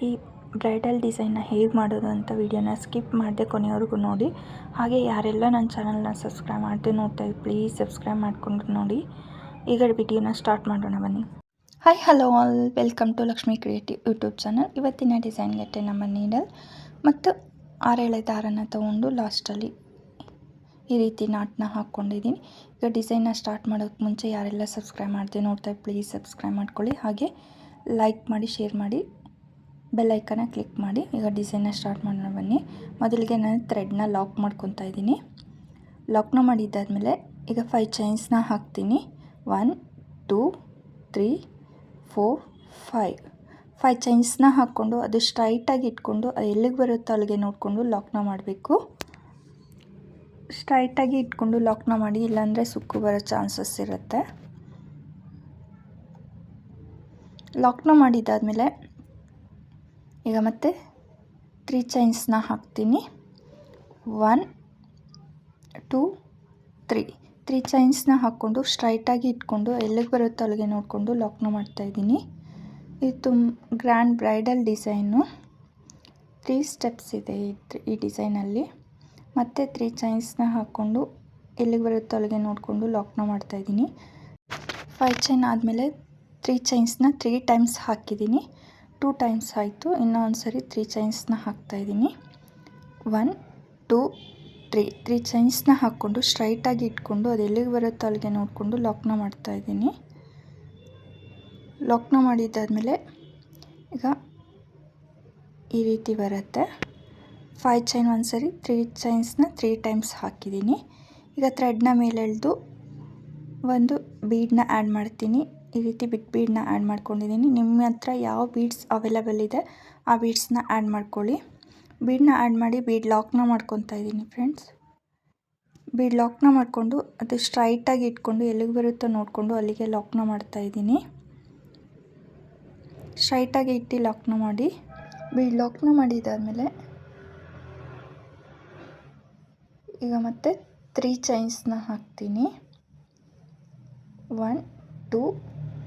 ಈ ಬ್ರೈಡಲ್ ಡಿಸೈನ್ನ ಹೇಗೆ ಮಾಡೋದು ಅಂತ ವಿಡಿಯೋನ ಸ್ಕಿಪ್ ಮಾಡದೆ ಕೊನೆಯವರೆಗೂ ನೋಡಿ. ಹಾಗೆ ಯಾರೆಲ್ಲ ನನ್ನ ಚಾನಲ್ನ ಸಬ್ಸ್ಕ್ರೈಬ್ ಮಾಡದೆ ನೋಡ್ತಾ ಇದ್ದೀವಿ ಪ್ಲೀಸ್ ಸಬ್ಸ್ಕ್ರೈಬ್ ಮಾಡಿಕೊಂಡು ನೋಡಿ. ಈಗ ವಿಡಿಯೋನ ಸ್ಟಾರ್ಟ್ ಮಾಡೋಣ ಬನ್ನಿ. Hi hello all, welcome to Lakshmi creative YouTube channel. ಇವತ್ತಿನ ಡಿಸೈನ್ಗೆ ನಮ್ಮ ನೀಡಲ್ ಮತ್ತು 6 ದಾರನ ತೊಗೊಂಡು ಲಾಸ್ಟಲ್ಲಿ ಈ ರೀತಿ ನಾಟನ್ನ ಹಾಕ್ಕೊಂಡಿದ್ದೀನಿ. ಈಗ ಡಿಸೈನ್ನ ಸ್ಟಾರ್ಟ್ ಮಾಡೋಕ್ಕೆ ಮುಂಚೆ ಯಾರೆಲ್ಲ ಸಬ್ಸ್ಕ್ರೈಬ್ ಮಾಡದೆ ನೋಡ್ತಾ ಪ್ಲೀಸ್ ಸಬ್ಸ್ಕ್ರೈಬ್ ಮಾಡ್ಕೊಳ್ಳಿ. ಹಾಗೆ ಲೈಕ್ ಮಾಡಿ, ಶೇರ್ ಮಾಡಿ, ಬೆಲ್ ಐಕನ್ನ ಕ್ಲಿಕ್ ಮಾಡಿ. ಈಗ ಡಿಸೈನ್ನ ಸ್ಟಾರ್ಟ್ ಮಾಡೋಣ ಬನ್ನಿ. ಮೊದಲಿಗೆ ನಾನು ಥ್ರೆಡ್ನ ಲಾಕ್ ಮಾಡ್ಕೊತಾ ಇದ್ದೀನಿ. ಲಾಕ್ನ ಮಾಡಿದ್ದಾದಮೇಲೆ ಈಗ 5 ಚೈನ್ಸ್ನ ಹಾಕ್ತೀನಿ. 1 2 3 4 5 ಚೈನ್ಸ್ನ ಹಾಕ್ಕೊಂಡು ಅದು ಸ್ಟ್ರೈಟಾಗಿ ಇಟ್ಕೊಂಡು ಅದು ಎಲ್ಲಿಗೆ ಬರುತ್ತೋ ಅಲ್ಲಿಗೆ ನೋಡಿಕೊಂಡು ಲಾಕ್ನ ಮಾಡಬೇಕು. ಸ್ಟ್ರೈಟಾಗಿ ಇಟ್ಕೊಂಡು ಲಾಕ್ನ ಮಾಡಿ, ಇಲ್ಲಾಂದರೆ ಸುಕ್ಕು ಬರೋ ಚಾನ್ಸಸ್ ಇರುತ್ತೆ. ಲಾಕ್ನ ಮಾಡಿದ್ದಾದಮೇಲೆ ಈಗ ಮತ್ತೆ 3 ಚೈನ್ಸ್ನ ಹಾಕ್ತೀನಿ. 1 2 3 ಚೈನ್ಸ್ನ ಹಾಕ್ಕೊಂಡು ಸ್ಟ್ರೈಟಾಗಿ ಇಟ್ಕೊಂಡು ಎಲ್ಲಿಗೆ ಬರುತ್ತೋ ಅಲ್ಲಿಗೆ ನೋಡಿಕೊಂಡು ಲಾಕ್ನ ಮಾಡ್ತಾಯಿದ್ದೀನಿ. ಇದು ಗ್ರ್ಯಾಂಡ್ ಬ್ರೈಡಲ್ ಡಿಸೈನು. 3 ಸ್ಟೆಪ್ಸ್ ಇದೆ ಈ ಡಿಸೈನಲ್ಲಿ. ಮತ್ತು 3 ಚೈನ್ಸ್ನ ಹಾಕ್ಕೊಂಡು ಎಲ್ಲಿಗೆ ಬರುತ್ತೋ ಅಲ್ಲಿಗೆ ನೋಡಿಕೊಂಡು ಲಾಕ್ನ ಮಾಡ್ತಾಯಿದ್ದೀನಿ. 5 ಚೈನ್ ಆದಮೇಲೆ 3 ಚೈನ್ಸ್ನ 3 ಟೈಮ್ಸ್ ಹಾಕಿದ್ದೀನಿ. 2 ಟೈಮ್ಸ್ ಆಯಿತು. ಇನ್ನೂ ಒಂದು ಸರಿ 3 ಚೈನ್ಸ್ನ ಹಾಕ್ತಾಯಿದ್ದೀನಿ. 1 2 3 ಚೈನ್ಸ್ನ ಹಾಕ್ಕೊಂಡು ಸ್ಟ್ರೈಟಾಗಿ ಇಟ್ಕೊಂಡು ಅದು ಎಲ್ಲಿಗೆ ಬರುತ್ತೋ ಅಲ್ಲಿಗೆ ನೋಡಿಕೊಂಡು ಲಾಕ್ನ ಮಾಡ್ತಾಯಿದ್ದೀನಿ. ಲಾಕ್ನ ಮಾಡಿದ್ದಾದಮೇಲೆ ಈಗ ಈ ರೀತಿ ಬರುತ್ತೆ. 5 ಚೈನ್ ಒಂದು ಸರಿ, 3 ಚೈನ್ಸ್ನ 3 ಟೈಮ್ಸ್ ಹಾಕಿದ್ದೀನಿ. ಈಗ ಥ್ರೆಡ್ನ ಮೇಲೆ ಎಳೆದು ಒಂದು ಬೀಡನ್ನ ಆ್ಯಡ್ ಮಾಡ್ತೀನಿ. ಈ ರೀತಿ ಬಿಗ್ ಬೀಡನ್ನ ಆ್ಯಡ್ ಮಾಡ್ಕೊಂಡಿದ್ದೀನಿ. ನಿಮ್ಮ ಹತ್ರ ಯಾವ ಬೀಡ್ಸ್ ಅವೈಲೇಬಲ್ ಇದೆ ಆ ಬೀಡ್ಸ್ನ ಆ್ಯಡ್ ಮಾಡ್ಕೊಳ್ಳಿ. ಬೀಡನ್ನ ಆ್ಯಡ್ ಮಾಡಿ ಬೀಡ್ ಲಾಕ್ನ ಮಾಡ್ಕೊತಾ ಇದ್ದೀನಿ ಫ್ರೆಂಡ್ಸ್. ಬೀಡ್ ಲಾಕ್ನ ಮಾಡಿಕೊಂಡು ಅದು ಸ್ಟ್ರೈಟಾಗಿ ಇಟ್ಕೊಂಡು ಎಲ್ಲಿಗೆ ಬರುತ್ತೋ ನೋಡಿಕೊಂಡು ಅಲ್ಲಿಗೆ ಲಾಕ್ನ ಮಾಡ್ತಾಯಿದ್ದೀನಿ. ಸ್ಟ್ರೈಟಾಗಿ ಇಟ್ಟು ಲಾಕ್ನ ಮಾಡಿ, ಬೀಡ್ ಲಾಕ್ನ ಮಾಡಿದ್ದಾದಮೇಲೆ ಈಗ ಮತ್ತೆ 3 ಚೈನ್ಸ್ನ ಹಾಕ್ತೀನಿ. 1 2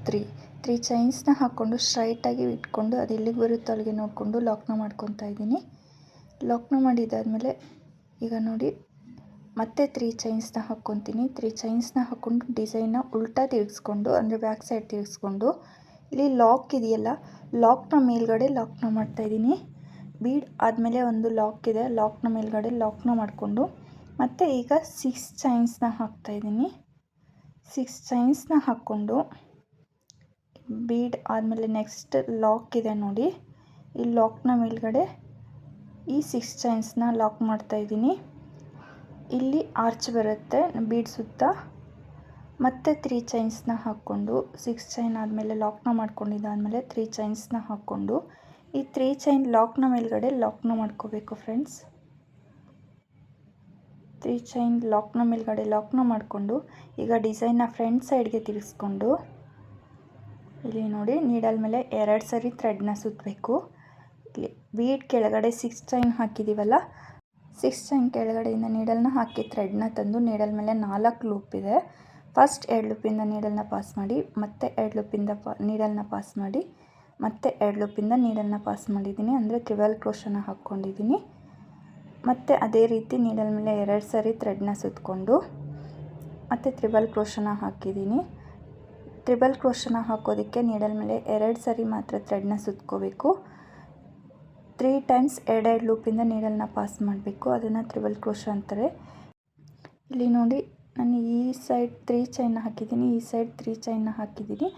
3 ಚೈನ್ಸ್ನ ಹಾಕ್ಕೊಂಡು ಸ್ಟ್ರೈಟಾಗಿ ಇಟ್ಕೊಂಡು ಅದು ಎಲ್ಲಿಗೆ ಬರುತ್ತೋ ಅಲ್ಲಿಗೆ ನೋಡಿಕೊಂಡು ಲಾಕ್ನ ಮಾಡ್ಕೊತಾ ಇದ್ದೀನಿ. ಲಾಕ್ನ ಮಾಡಿದ್ದಾದಮೇಲೆ ಈಗ ನೋಡಿ ಮತ್ತೆ 3 ಚೈನ್ಸ್ನ ಹಾಕ್ಕೊತೀನಿ. 3 ಚೈನ್ಸ್ನ ಹಾಕ್ಕೊಂಡು ಡಿಸೈನ್ನ ಉಲ್ಟಾ ತಿರುಗಿಸ್ಕೊಂಡು, ಅಂದರೆ ಬ್ಯಾಕ್ ಸೈಡ್ ತಿರುಗಿಸ್ಕೊಂಡು, ಇಲ್ಲಿ ಲಾಕ್ ಇದೆಯಲ್ಲ ಲಾಕ್ನ ಮೇಲ್ಗಡೆ ಲಾಕ್ನ ಮಾಡ್ತಾಯಿದ್ದೀನಿ. ಬೀಡ್ ಆದಮೇಲೆ ಒಂದು ಲಾಕ್ ಇದೆ, ಲಾಕ್ನ ಮೇಲ್ಗಡೆ ಲಾಕ್ನ ಮಾಡಿಕೊಂಡು ಮತ್ತು ಈಗ 6 ಚೈನ್ಸ್ನ ಹಾಕ್ತಾಯಿದ್ದೀನಿ. 6 ಚೈನ್ಸ್ನ ಹಾಕ್ಕೊಂಡು ಬೀಡ್ ಆದಮೇಲೆ ನೆಕ್ಸ್ಟ್ ಲಾಕ್ ಇದೆ ನೋಡಿ, ಈ ಲಾಕ್ನ ಮೇಲ್ಗಡೆ ಈ 6 ಚೈನ್ಸ್ನ ಲಾಕ್ ಮಾಡ್ತಾಯಿದ್ದೀನಿ. ಇಲ್ಲಿ ಆರ್ಚ್ ಬರುತ್ತೆ ಬೀಡ್ ಸುತ್ತ. ಮತ್ತೆ 3 ಚೈನ್ಸ್ನ ಹಾಕ್ಕೊಂಡು 6 ಚೈನ್ ಆದಮೇಲೆ ಲಾಕ್ನ ಮಾಡ್ಕೊಂಡಿದ್ದಾದಮೇಲೆ 3 ಚೈನ್ಸ್ನ ಹಾಕ್ಕೊಂಡು ಈ 3 ಚೈನ್ ಲಾಕ್ನ ಮೇಲ್ಗಡೆ ಲಾಕ್ನ ಮಾಡ್ಕೋಬೇಕು ಫ್ರೆಂಡ್ಸ್. 3 ಚೈನ್ ಲಾಕ್ನ ಮೇಲ್ಗಡೆ ಲಾಕ್ನ ಮಾಡಿಕೊಂಡು ಈಗ ಡಿಸೈನ್ನ ಫ್ರಂಟ್ ಸೈಡ್ಗೆ ತಿರುಗಿಸ್ಕೊಂಡು ಇಲ್ಲಿ ನೋಡಿ ನೀಡಲ್ ಮೇಲೆ 2 ಸರಿ ಥ್ರೆಡ್ನ ಸುತ್ತಬೇಕು. ಇಲ್ಲಿ ಬೀಡ್ ಕೆಳಗಡೆ 6 ಚೈನ್ ಹಾಕಿದ್ದೀವಲ್ಲ, 6 ಚೈನ್ ಕೆಳಗಡೆಯಿಂದ ನೀಡಲ್ನ ಹಾಕಿ ಥ್ರೆಡ್ನ ತಂದು ನೀಡಲ್ ಮೇಲೆ 4 ಲೂಪ್ ಇದೆ. ಫಸ್ಟ್ 2 ಲೂಪಿಂದ ನೀಡಲ್ನ ಪಾಸ್ ಮಾಡಿ, ಮತ್ತೆ 2 ಲೂಪಿಂದ ನೀಡಲ್ನ ಪಾಸ್ ಮಾಡಿ, ಮತ್ತೆ 2 ಲೂಪಿಂದ ನೀಡಲ್ನ ಪಾಸ್ ಮಾಡಿದ್ದೀನಿ, ಅಂದರೆ ಟ್ರಿಬಲ್ ಕ್ರೋಶನ ಹಾಕ್ಕೊಂಡಿದ್ದೀನಿ. ಮತ್ತು ಅದೇ ರೀತಿ ನೀಡಲ್ ಮೇಲೆ 2 ಸರಿ ಥ್ರೆಡ್ನ ಸುತ್ತಕೊಂಡು ಮತ್ತು ಟ್ರಿಬಲ್ ಕ್ರೋಶನ ಹಾಕಿದ್ದೀನಿ. ಟ್ರಿಬಲ್ ಕ್ರೋಶನ ಹಾಕೋದಕ್ಕೆ ನೀಡಲ್ ಮೇಲೆ 2 ಸರಿ ಮಾತ್ರ ಥ್ರೆಡ್ನ ಸುತ್ಕೋಬೇಕು. 3 ಟೈಮ್ಸ್ 2 ಲೂಪಿಂದ ನೀಡಲ್ನ ಪಾಸ್ ಮಾಡಬೇಕು, ಅದನ್ನು ಟ್ರಿಬಲ್ ಕ್ರೋಶ ಅಂತಾರೆ. ಇಲ್ಲಿ ನೋಡಿ ನಾನು ಈ ಸೈಡ್ 3 ಚೈನ್ನ ಹಾಕಿದ್ದೀನಿ, ಈ ಸೈಡ್ 3 ಚೈನ್ನ ಹಾಕಿದ್ದೀನಿ.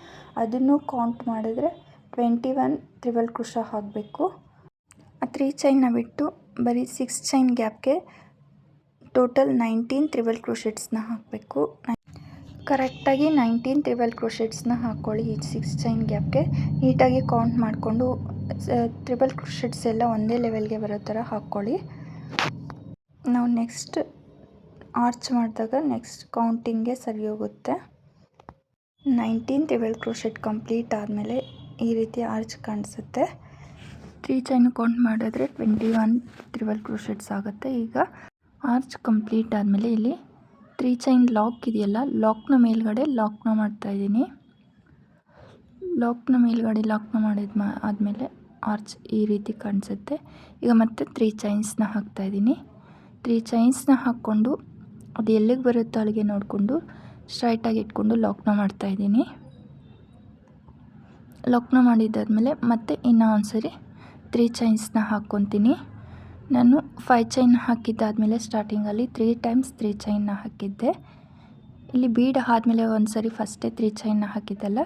ಅದನ್ನು ಕೌಂಟ್ ಮಾಡಿದ್ರೆ 21 ಟ್ರಿಬಲ್ ಕ್ರೋಶ ಹಾಕಬೇಕು. ಆ 3 ಚೈನ್ನ ಬಿಟ್ಟು ಬರೀ 6 ಚೈನ್ ಗ್ಯಾಪ್ಗೆ ಟೋಟಲ್ 19 ಟ್ರಿಬಲ್ ಕ್ರೋಶೆಟ್ಸ್ನ ಹಾಕಬೇಕು. ಕರೆಕ್ಟಾಗಿ 19 ಟ್ರಿಬಲ್ ಕ್ರೋಶೆಟ್ಸ್ನ ಹಾಕ್ಕೊಳ್ಳಿ. ಈ 6 ಚೈನ್ ಗ್ಯಾಪ್ಗೆ ನೀಟಾಗಿ ಕೌಂಟ್ ಮಾಡಿಕೊಂಡು ಟ್ರಿಬಲ್ ಕ್ರೋಶೆಟ್ಸ್ ಎಲ್ಲ ಒಂದೇ ಲೆವೆಲ್ಗೆ ಬರೋ ಥರ ಹಾಕ್ಕೊಳ್ಳಿ. ನಾವು ನೆಕ್ಸ್ಟ್ ಆರ್ಚ್ ಮಾಡಿದಾಗ ನೆಕ್ಸ್ಟ್ ಕೌಂಟಿಂಗ್ಗೆ ಸರಿ ಹೋಗುತ್ತೆ. 19 ಟ್ರಿಬಲ್ ಕ್ರೋಶೆಟ್ ಕಂಪ್ಲೀಟ್ ಆದಮೇಲೆ ಈ ರೀತಿ ಆರ್ಚ್ ಕಾಣಿಸುತ್ತೆ. 3 ಚೈನ್ ಕೌಂಟ್ ಮಾಡಿದ್ರೆ 21 ಟ್ರಿಬಲ್ ಕ್ರೋಶೆಟ್ಸ್ ಆಗುತ್ತೆ. ಈಗ ಆರ್ಚ್ ಕಂಪ್ಲೀಟ್ ಆದಮೇಲೆ ಇಲ್ಲಿ 3 ಚೈನ್ ಲಾಕ್ ಇದೆಯಲ್ಲ, ಲಾಕ್ನ ಮೇಲ್ಗಡೆ ಲಾಕ್ನ ಮಾಡ್ತಾಯಿದ್ದೀನಿ. ಲಾಕ್ನ ಮೇಲ್ಗಡೆ ಲಾಕ್ನ ಆದಮೇಲೆ ಆರ್ಚ್ ಈ ರೀತಿ ಕಾಣಿಸುತ್ತೆ. ಈಗ ಮತ್ತೆ 3 ಚೈನ್ಸ್ನ ಹಾಕ್ತಾಯಿದ್ದೀನಿ. 3 ಚೈನ್ಸ್ನ ಹಾಕ್ಕೊಂಡು ಅದು ಎಲ್ಲಿಗೆ ಬರುತ್ತೋ ಅಲ್ಲಿಗೆ ನೋಡಿಕೊಂಡು ಸ್ಟ್ರೈಟಾಗಿ ಇಟ್ಕೊಂಡು ಲಾಕ್ನ ಮಾಡ್ತಾಯಿದ್ದೀನಿ. ಲಾಕ್ನ ಮಾಡಿದ್ದಾದಮೇಲೆ ಮತ್ತೆ ಇನ್ನೂ ಒಂದ್ಸರಿ 3 ಚೈನ್ಸ್ನ ಹಾಕ್ಕೊತೀನಿ. ನಾನು 5 ಚೈನ್ ಹಾಕಿದ್ದಾದಮೇಲೆ ಸ್ಟಾರ್ಟಿಂಗಲ್ಲಿ 3 ಟೈಮ್ಸ್ 3 ಚೈನ್ನ ಹಾಕಿದ್ದೆ. ಇಲ್ಲಿ ಬೀಡ್ ಆದಮೇಲೆ ಒಂದು ಸರಿ ಫಸ್ಟೇ 3 ಚೈನ್ನ ಹಾಕಿದ್ದಲ್ಲ,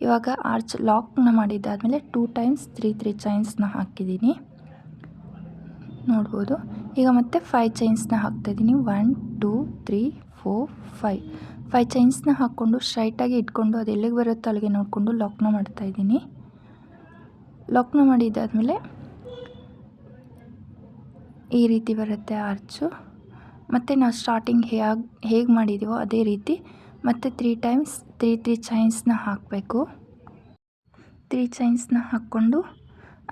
ಇವಾಗ ಆರ್ಚ್ ಲಾಕ್ನ ಮಾಡಿದ್ದಾದಮೇಲೆ 2 ಟೈಮ್ಸ್ 3 ಚೈನ್ಸ್ನ ಹಾಕಿದ್ದೀನಿ, ನೋಡ್ಬೋದು. ಈಗ ಮತ್ತೆ 5 ಚೈನ್ಸ್ನ ಹಾಕ್ತಾಯಿದ್ದೀನಿ. 1 2 3 4 5 ಚೈನ್ಸ್ನ ಹಾಕ್ಕೊಂಡು ಸ್ಟ್ರೈಟಾಗಿ ಇಟ್ಕೊಂಡು ಅದು ಎಲ್ಲಿಗೆ ಬರುತ್ತೋ ಅಲ್ಲಿಗೆ ನೋಡಿಕೊಂಡು ಲಾಕ್ನ ಮಾಡ್ತಾಯಿದ್ದೀನಿ. ಲಾಕ್ನ ಮಾಡಿದ್ದಾದಮೇಲೆ ಈ ರೀತಿ ಬರುತ್ತೆ ಆರ್ಚು. ಮತ್ತು ನಾವು ಸ್ಟಾರ್ಟಿಂಗ್ ಹೇಗೆ ಮಾಡಿದ್ದೀವೋ ಅದೇ ರೀತಿ ಮತ್ತು 3 ಟೈಮ್ಸ್ 3 ಚೈನ್ಸ್ನ ಹಾಕಬೇಕು. 3 ಚೈನ್ಸ್ನ ಹಾಕ್ಕೊಂಡು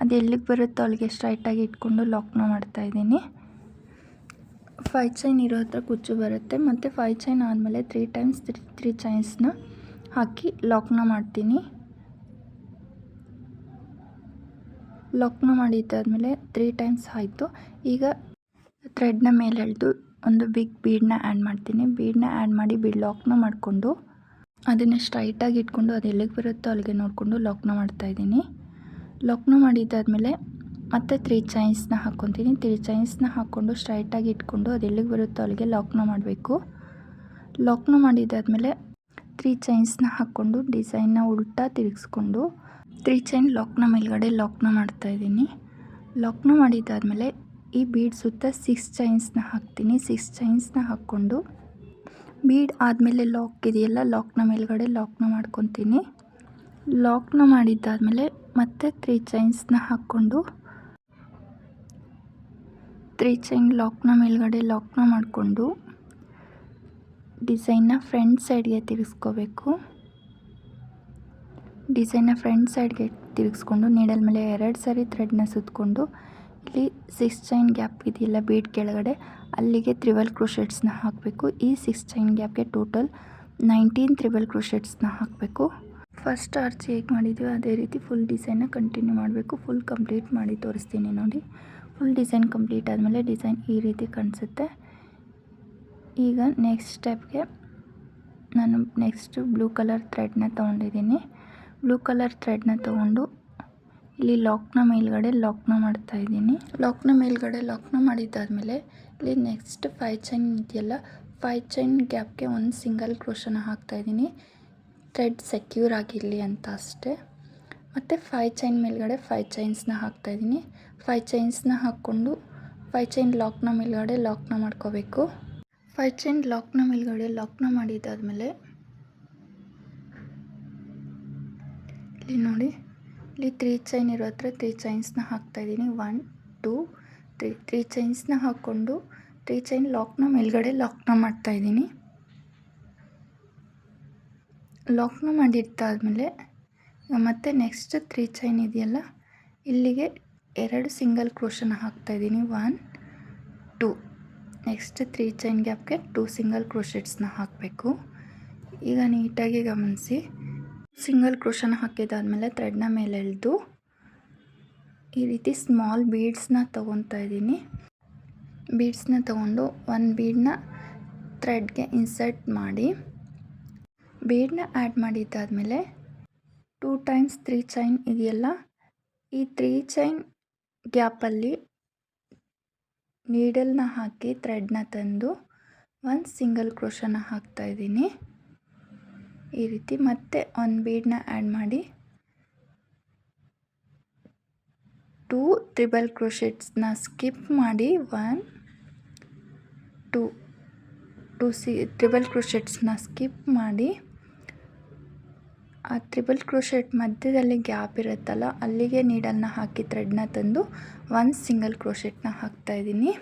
ಅದು ಎಲ್ಲಿಗೆ ಬರುತ್ತೋ ಅಲ್ಲಿಗೆ ಸ್ಟ್ರೈಟಾಗಿ ಇಟ್ಕೊಂಡು ಲಾಕ್ನ ಮಾಡ್ತಾಯಿದ್ದೀನಿ. 5 ಚೈನ್ ಇರೋ ಹತ್ರ ಕುಚ್ಚು ಬರುತ್ತೆ. ಮತ್ತು 5 ಚೈನ್ ಆದಮೇಲೆ 3 ಟೈಮ್ಸ್ 3 ಚೈನ್ಸ್ನ ಹಾಕಿ ಲಾಕ್ನ ಮಾಡ್ತೀನಿ. ಲಾಕ್ನ ಮಾಡಿದ್ದಾದಮೇಲೆ 3 ಟೈಮ್ಸ್ ಆಯಿತು. ಈಗ ಥ್ರೆಡ್ನ ಮೇಲೆ ಎಳೆದು ಒಂದು ಬಿಗ್ ಬೀಡನ್ನ ಆ್ಯಡ್ ಮಾಡ್ತೀನಿ. ಬೀಡನ್ನ ಆ್ಯಡ್ ಮಾಡಿ ಬೀಡ್ ಲಾಕ್ನ ಮಾಡಿಕೊಂಡು ಅದನ್ನು ಸ್ಟ್ರೈಟಾಗಿ ಇಟ್ಕೊಂಡು ಅದು ಎಲ್ಲಿಗೆ ಬರುತ್ತೋ ಅಲ್ಲಿಗೆ ನೋಡಿಕೊಂಡು ಲಾಕ್ನ ಮಾಡ್ತಾಯಿದ್ದೀನಿ. ಲಾಕ್ನ ಮಾಡಿದ್ದಾದಮೇಲೆ ಮತ್ತೆ 3 ಚೈನ್ಸ್ನ ಹಾಕ್ಕೊತೀನಿ. 3 ಚೈನ್ಸ್ನ ಹಾಕ್ಕೊಂಡು ಸ್ಟ್ರೈಟಾಗಿ ಇಟ್ಕೊಂಡು ಅದು ಎಲ್ಲಿಗೆ ಬರುತ್ತೋ ಅಲ್ಲಿಗೆ ಲಾಕ್ನ ಮಾಡಬೇಕು. ಲಾಕ್ನ ಮಾಡಿದ್ದಾದಮೇಲೆ 3 ಚೈನ್ಸ್ನ ಹಾಕ್ಕೊಂಡು ಡಿಸೈನ್ನ ಉಲ್ಟಾ ತಿರುಗಿಸ್ಕೊಂಡು 3 ಚೈನ್ ಲಾಕ್ನ ಮೇಲ್ಗಡೆ ಲಾಕ್ನ ಮಾಡ್ತಾಯಿದ್ದೀನಿ. ಲಾಕ್ನ ಮಾಡಿದ್ದಾದಮೇಲೆ ಈ ಬೀಡ್ ಸುತ್ತ 6 ಚೈನ್ಸ್ನ ಹಾಕ್ತೀನಿ. 6 ಚೈನ್ಸ್ನ ಹಾಕ್ಕೊಂಡು ಬೀಡ್ ಆದಮೇಲೆ ಲಾಕ್ ಇದೆಯಲ್ಲ, ಲಾಕ್ನ ಮೇಲ್ಗಡೆ ಲಾಕ್ನ ಮಾಡ್ಕೊತೀನಿ. ಲಾಕ್ನ ಮಾಡಿದ್ದಾದಮೇಲೆ ಮತ್ತೆ 3 ಚೈನ್ಸ್ನ ಹಾಕ್ಕೊಂಡು 3 ಚೈನ್ ಲಾಕ್ನ ಮೇಲ್ಗಡೆ ಲಾಕ್ನ ಮಾಡಿಕೊಂಡು ಡಿಸೈನ್ನ ಫ್ರಂಟ್ ಸೈಡ್ಗೆ ತಿರುಗಿಸ್ಕೋಬೇಕು. ಡಿಸೈನ್ನ ಫ್ರಂಟ್ ಸೈಡ್ಗೆ ತಿರುಗಿಸ್ಕೊಂಡು ನೀಡಲ್ ಮೇಲೆ 2 ಸರಿ ಥ್ರೆಡ್ನ ಸುತ್ತಕೊಂಡು ಇಲ್ಲಿ 6 ಚೈನ್ ಗ್ಯಾಪ್ ಇದೆಯಲ್ಲ ಬೀಡ್ ಕೆಳಗಡೆ, ಅಲ್ಲಿಗೆ ತ್ರಿಬಲ್ ಕ್ರೋಶೆಟ್ಸ್ನ ಹಾಕಬೇಕು. ಈ 6 ಚೈನ್ ಗ್ಯಾಪ್ಗೆ ಟೋಟಲ್ 19 ತ್ರಿಬಲ್ ಕ್ರೋಶೆಟ್ಸ್ನ ಹಾಕಬೇಕು. ಫಸ್ಟ್ ಆರ್ಚ್ ಹೇಗೆ ಮಾಡಿದ್ವಿ ಅದೇ ರೀತಿ ಫುಲ್ ಡಿಸೈನ್ನ ಕಂಟಿನ್ಯೂ ಮಾಡಬೇಕು. ಫುಲ್ ಕಂಪ್ಲೀಟ್ ಮಾಡಿ ತೋರಿಸ್ತೀನಿ ನೋಡಿ. ಫುಲ್ ಡಿಸೈನ್ ಕಂಪ್ಲೀಟ್ ಆದಮೇಲೆ ಡಿಸೈನ್ ಈ ರೀತಿ ಕಾಣಿಸುತ್ತೆ. ಈಗ ನೆಕ್ಸ್ಟ್ ಸ್ಟೆಪ್ಗೆ ನಾನು ಬ್ಲೂ ಕಲರ್ ಥ್ರೆಡ್ನ ತೊಗೊಂಡಿದ್ದೀನಿ. ಬ್ಲೂ ಕಲರ್ ಥ್ರೆಡ್ನ ತೊಗೊಂಡು ಇಲ್ಲಿ ಲಾಕ್ನ ಮೇಲ್ಗಡೆ ಲಾಕ್ನ ಮಾಡ್ತಾಯಿದ್ದೀನಿ. ಲಾಕ್ನ ಮೇಲ್ಗಡೆ ಲಾಕ್ನ ಮಾಡಿದ್ದಾದಮೇಲೆ ಇಲ್ಲಿ ನೆಕ್ಸ್ಟ್ 5 ಚೈನ್ ಇದೆಯಲ್ಲ, 5 ಚೈನ್ ಗ್ಯಾಪ್ಗೆ ಒಂದು ಸಿಂಗಲ್ ಕ್ರೋಶನ ಹಾಕ್ತಾಯಿದ್ದೀನಿ, ಥ್ರೆಡ್ ಸೆಕ್ಯೂರ್ ಆಗಿರಲಿ ಅಂತ ಅಷ್ಟೇ. ಮತ್ತು 5 ಚೈನ್ ಮೇಲ್ಗಡೆ 5 ಚೈನ್ಸ್ನ ಹಾಕ್ತಾಯಿದ್ದೀನಿ. 5 ಚೈನ್ಸ್ನ ಹಾಕ್ಕೊಂಡು 5 ಚೈನ್ ಲಾಕ್ನ ಮೇಲ್ಗಡೆ ಲಾಕ್ನ ಮಾಡ್ಕೋಬೇಕು. 5 ಚೈನ್ ಲಾಕ್ನ ಮೇಲ್ಗಡೆ ಲಾಕ್ನ ಮಾಡಿದ್ದಾದಮೇಲೆ ಇಲ್ಲಿ ನೋಡಿ, ಇಲ್ಲಿ 3 ಚೈನ್ ಇರೋ ಹತ್ರ 3 ಚೈನ್ಸ್ನ ಹಾಕ್ತಾಯಿದ್ದೀನಿ. 1 2 3 ಚೈನ್ಸ್ನ ಹಾಕ್ಕೊಂಡು 3 ಚೈನ್ ಲಾಕ್ನ ಮೇಲ್ಗಡೆ ಲಾಕ್ನ ಮಾಡ್ತಾಯಿದ್ದೀನಿ. ಲಾಕ್ನ ಮಾಡಿದ್ದಾದಮೇಲೆ ಮತ್ತೆ ನೆಕ್ಸ್ಟ್ 3 ಚೈನ್ ಇದೆಯಲ್ಲ, ಇಲ್ಲಿಗೆ 2 ಸಿಂಗಲ್ ಕ್ರೋಶನ ಹಾಕ್ತಾಯಿದ್ದೀನಿ. 1 2 ನೆಕ್ಸ್ಟ್ 3 ಚೈನ್ ಗ್ಯಾಪ್ಗೆ 2 ಸಿಂಗಲ್ ಕ್ರೋಶೆಟ್ಸ್ನ ಹಾಕಬೇಕು. ಈಗ ನೀಟಾಗಿ ಗಮನಿಸಿ, ಸಿಂಗಲ್ ಕ್ರೋಶನ ಹಾಕಿದ್ದಾದಮೇಲೆ ಥ್ರೆಡ್ನ ಮೇಲೆ ಎಳೆದು ಈ ರೀತಿ ಸ್ಮಾಲ್ ಬೀಡ್ಸ್ನ ತೊಗೊತಾ ಇದ್ದೀನಿ. ಬೀಡ್ಸ್ನ ತೊಗೊಂಡು ಒಂದು ಬೀಡನ್ನ ಥ್ರೆಡ್ಗೆ ಇನ್ಸರ್ಟ್ ಮಾಡಿ ಬೀಡನ್ನ ಆ್ಯಡ್ ಮಾಡಿದ್ದಾದಮೇಲೆ 2 ಟೈಮ್ಸ್ 3 ಚೈನ್ ಇದೆಯಲ್ಲ, ಈ 3 ಚೈನ್ ಗ್ಯಾಪಲ್ಲಿ ನೀಡಲ್ನ ಹಾಕಿ ಥ್ರೆಡ್ನ ತಂದು ಒಂದು ಸಿಂಗಲ್ ಕ್ರೋಶನ ಹಾಕ್ತಾಯಿದ್ದೀನಿ. ಈ ರೀತಿ ಮತ್ತೆ ಒಂದು ಬೀಡನ್ನ ಆ್ಯಡ್ ಮಾಡಿ 2 ತ್ರಿಬಲ್ ಕ್ರೋಶೆಟ್ಸ್ನ ಸ್ಕಿಪ್ ಮಾಡಿ 1 2 ತ್ರಿಬಲ್ ಕ್ರೋಶೆಟ್ಸ್ನ ಸ್ಕಿಪ್ ಮಾಡಿ ಆ ತ್ರಿಬಲ್ ಕ್ರೋಶೆಟ್ ಮಧ್ಯದಲ್ಲಿ ಗ್ಯಾಪ್ ಇರುತ್ತಲ್ಲ, ಅಲ್ಲಿಗೆ ನೀಡಲ್ನ ಹಾಕಿ ಥ್ರೆಡ್ನ ತಂದು ಒಂದು ಸಿಂಗಲ್ ಕ್ರೋಶೆಟ್ನ ಹಾಕ್ತಾಯಿದ್ದೀನಿ.